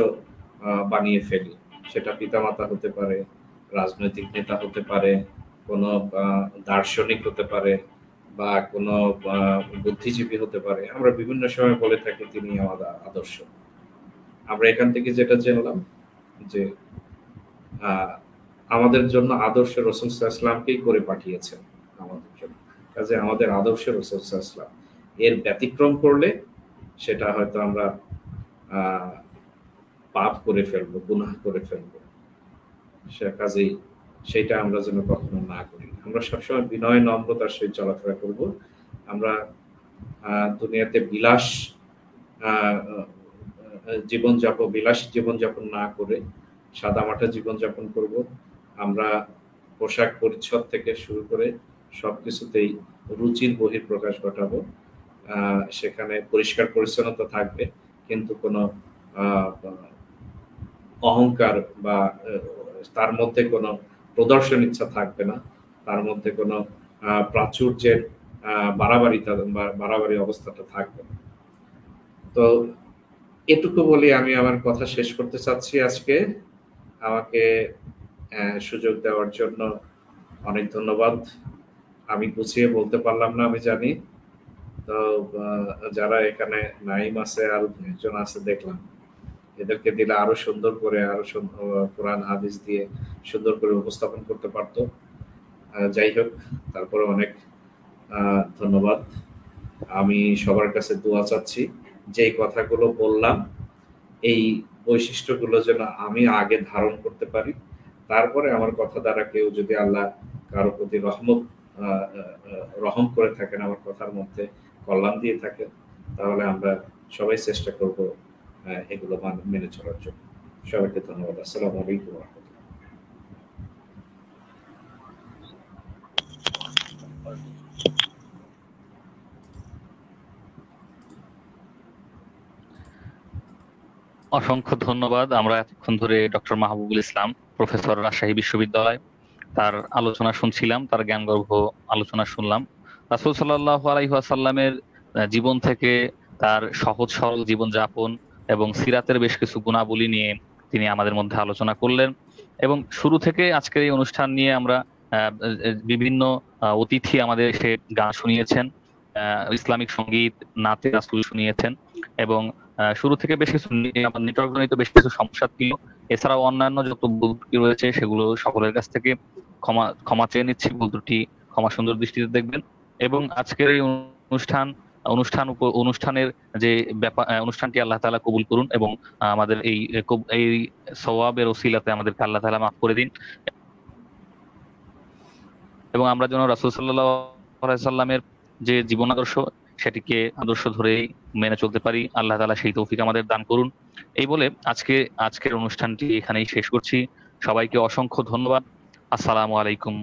বানিয়ে ফেলি। সেটা পিতামাতা হতে পারে, রাজনৈতিক নেতা হতে পারে, কোনো দার্শনিক হতে পারে, বা কোনো বুদ্ধিজীবী হতে পারে। আমরা বিভিন্ন সময় বলে থাকি তিনি আমাদের আদর্শ। আমরা এখান থেকে যেটা জানলাম যে আমাদের জন্য আদর্শ রাসূল সাল্লাল্লাহু আলাইহি ওয়াসাল্লামকেই করে পাঠিয়েছেন আমাদের জন্য। কাজে আমাদের আদর্শ রাসূল সাল্লাল্লাহু আলাইহি ওয়াসাল্লাম, এর ব্যতিক্রম করলে সেটা হয়তো আমরা পাপ করে ফেলবো, গুনাহ করে ফেলবো। সে কাজেই সেটা আমরা যেন কখনো না করি। আমরা সবসময় বিনয় নম্রতার সহিত চলাফেরা করব। আমরা দুনিয়াতে বিলাসী জীবনযাপন না করে সাদামাটা জীবনযাপন করব। আমরা পোশাক পরিচ্ছদ থেকে শুরু করে সবকিছুতেই রুচির বহিঃপ্রকাশ ঘটাবো। সেখানে পরিষ্কার পরিচ্ছন্নতা থাকবে, কিন্তু কোনো অহংকার বা তার মধ্যে কোনো প্রদর্শন ইচ্ছা থাকবে না, তার মধ্যে কোনো প্রাচুর্যের বাড়াবাড়ি অবস্থাটা থাকবে না। তো এটুকু বলি আমি আমার কথা শেষ করতে চাচ্ছি। আজকে আমাকে সুযোগ দেওয়ার জন্য অনেক ধন্যবাদ। আমি গুছিয়ে বলতে পারলাম না, আমি জানি। তো যারা এখানে নাইম আছে আর একজন আছে দেখলাম, এদেরকে দিলে আরো সুন্দর করে, আরো কোরআন হাদিস দিয়ে সুন্দর করে উপস্থাপন করতে পারতো। যাই হোক, তারপরে অনেক ধন্যবাদ। আমি সবার কাছে দোয়া চাচ্ছি যে কথাগুলো বললাম এই বৈশিষ্ট্যগুলো যেন আমি আগে ধারণ করতে পারি। তারপরে আমার কথা দ্বারা কেউ যদি আল্লাহ কারো প্রতি রহম করে থাকেন, আমার কথার মধ্যে কল্যাণ দিয়ে থাকেন, তাহলে আমরা সবাই চেষ্টা করব এগুলো মেনে চলার জন্য। সবাইকে ধন্যবাদ। আসসালামু আলাইকুম। অসংখ্য ধন্যবাদ। আমরা এতক্ষণ ধরে ডক্টর মাহবুবুল ইসলাম, প্রফেসর, রাজশাহী বিশ্ববিদ্যালয়, তার আলোচনা শুনছিলাম, তার জ্ঞানগর্ভ আলোচনা শুনলাম। রাসূল সাল্লাল্লাহু আলাইহি ওয়াসাল্লামের জীবন থেকে তার সহজ সরল জীবনযাপন এবং সিরাতের বেশ কিছু গুণাবলী নিয়ে তিনি আমাদের মধ্যে আলোচনা করলেন। এবং শুরু থেকে আজকের এই অনুষ্ঠান নিয়ে আমরা বিভিন্ন অতিথি আমাদের এসে গান শুনিয়েছেন, ইসলামিক সঙ্গীত, নাতে রাসূল শুনিয়েছেন, এবং শুরু থেকে বেশ কিছু নেটওয়ার্ক জনিত বেশ কিছু সমস্যা ছিল। এছাড়াও অন্যান্য যত ভুল ত্রুটি রয়েছে সেগুলো সকলের কাছ থেকে ক্ষমা চেয়ে নিচ্ছি। ভুল ত্রুটি ক্ষমা সুন্দর দৃষ্টিতে দেখবেন। এবং আজকের এই অনুষ্ঠানের যে ব্যাপার, অনুষ্ঠানটি আল্লাহ তাআলা কবুল করুন এবং আমাদের এই সওয়াবের ওসিলাতে আমাদেরকে আল্লাহ তাআলা মাফ করে দিন, এবং আমরা যেন রাসূল সাল্লাল্লাহু আলাইহি সাল্লামের যে জীবন আদর্শ সেটিকে আদর্শ ধরেই মেনে চলতে পারি। আল্লাহ তাআলা সেই তৌফিক আমাদের দান করুন। এই বলে আজকের অনুষ্ঠানটি এখানেই শেষ করছি। সবাইকে অসংখ্য ধন্যবাদ। আসসালামু আলাইকুম।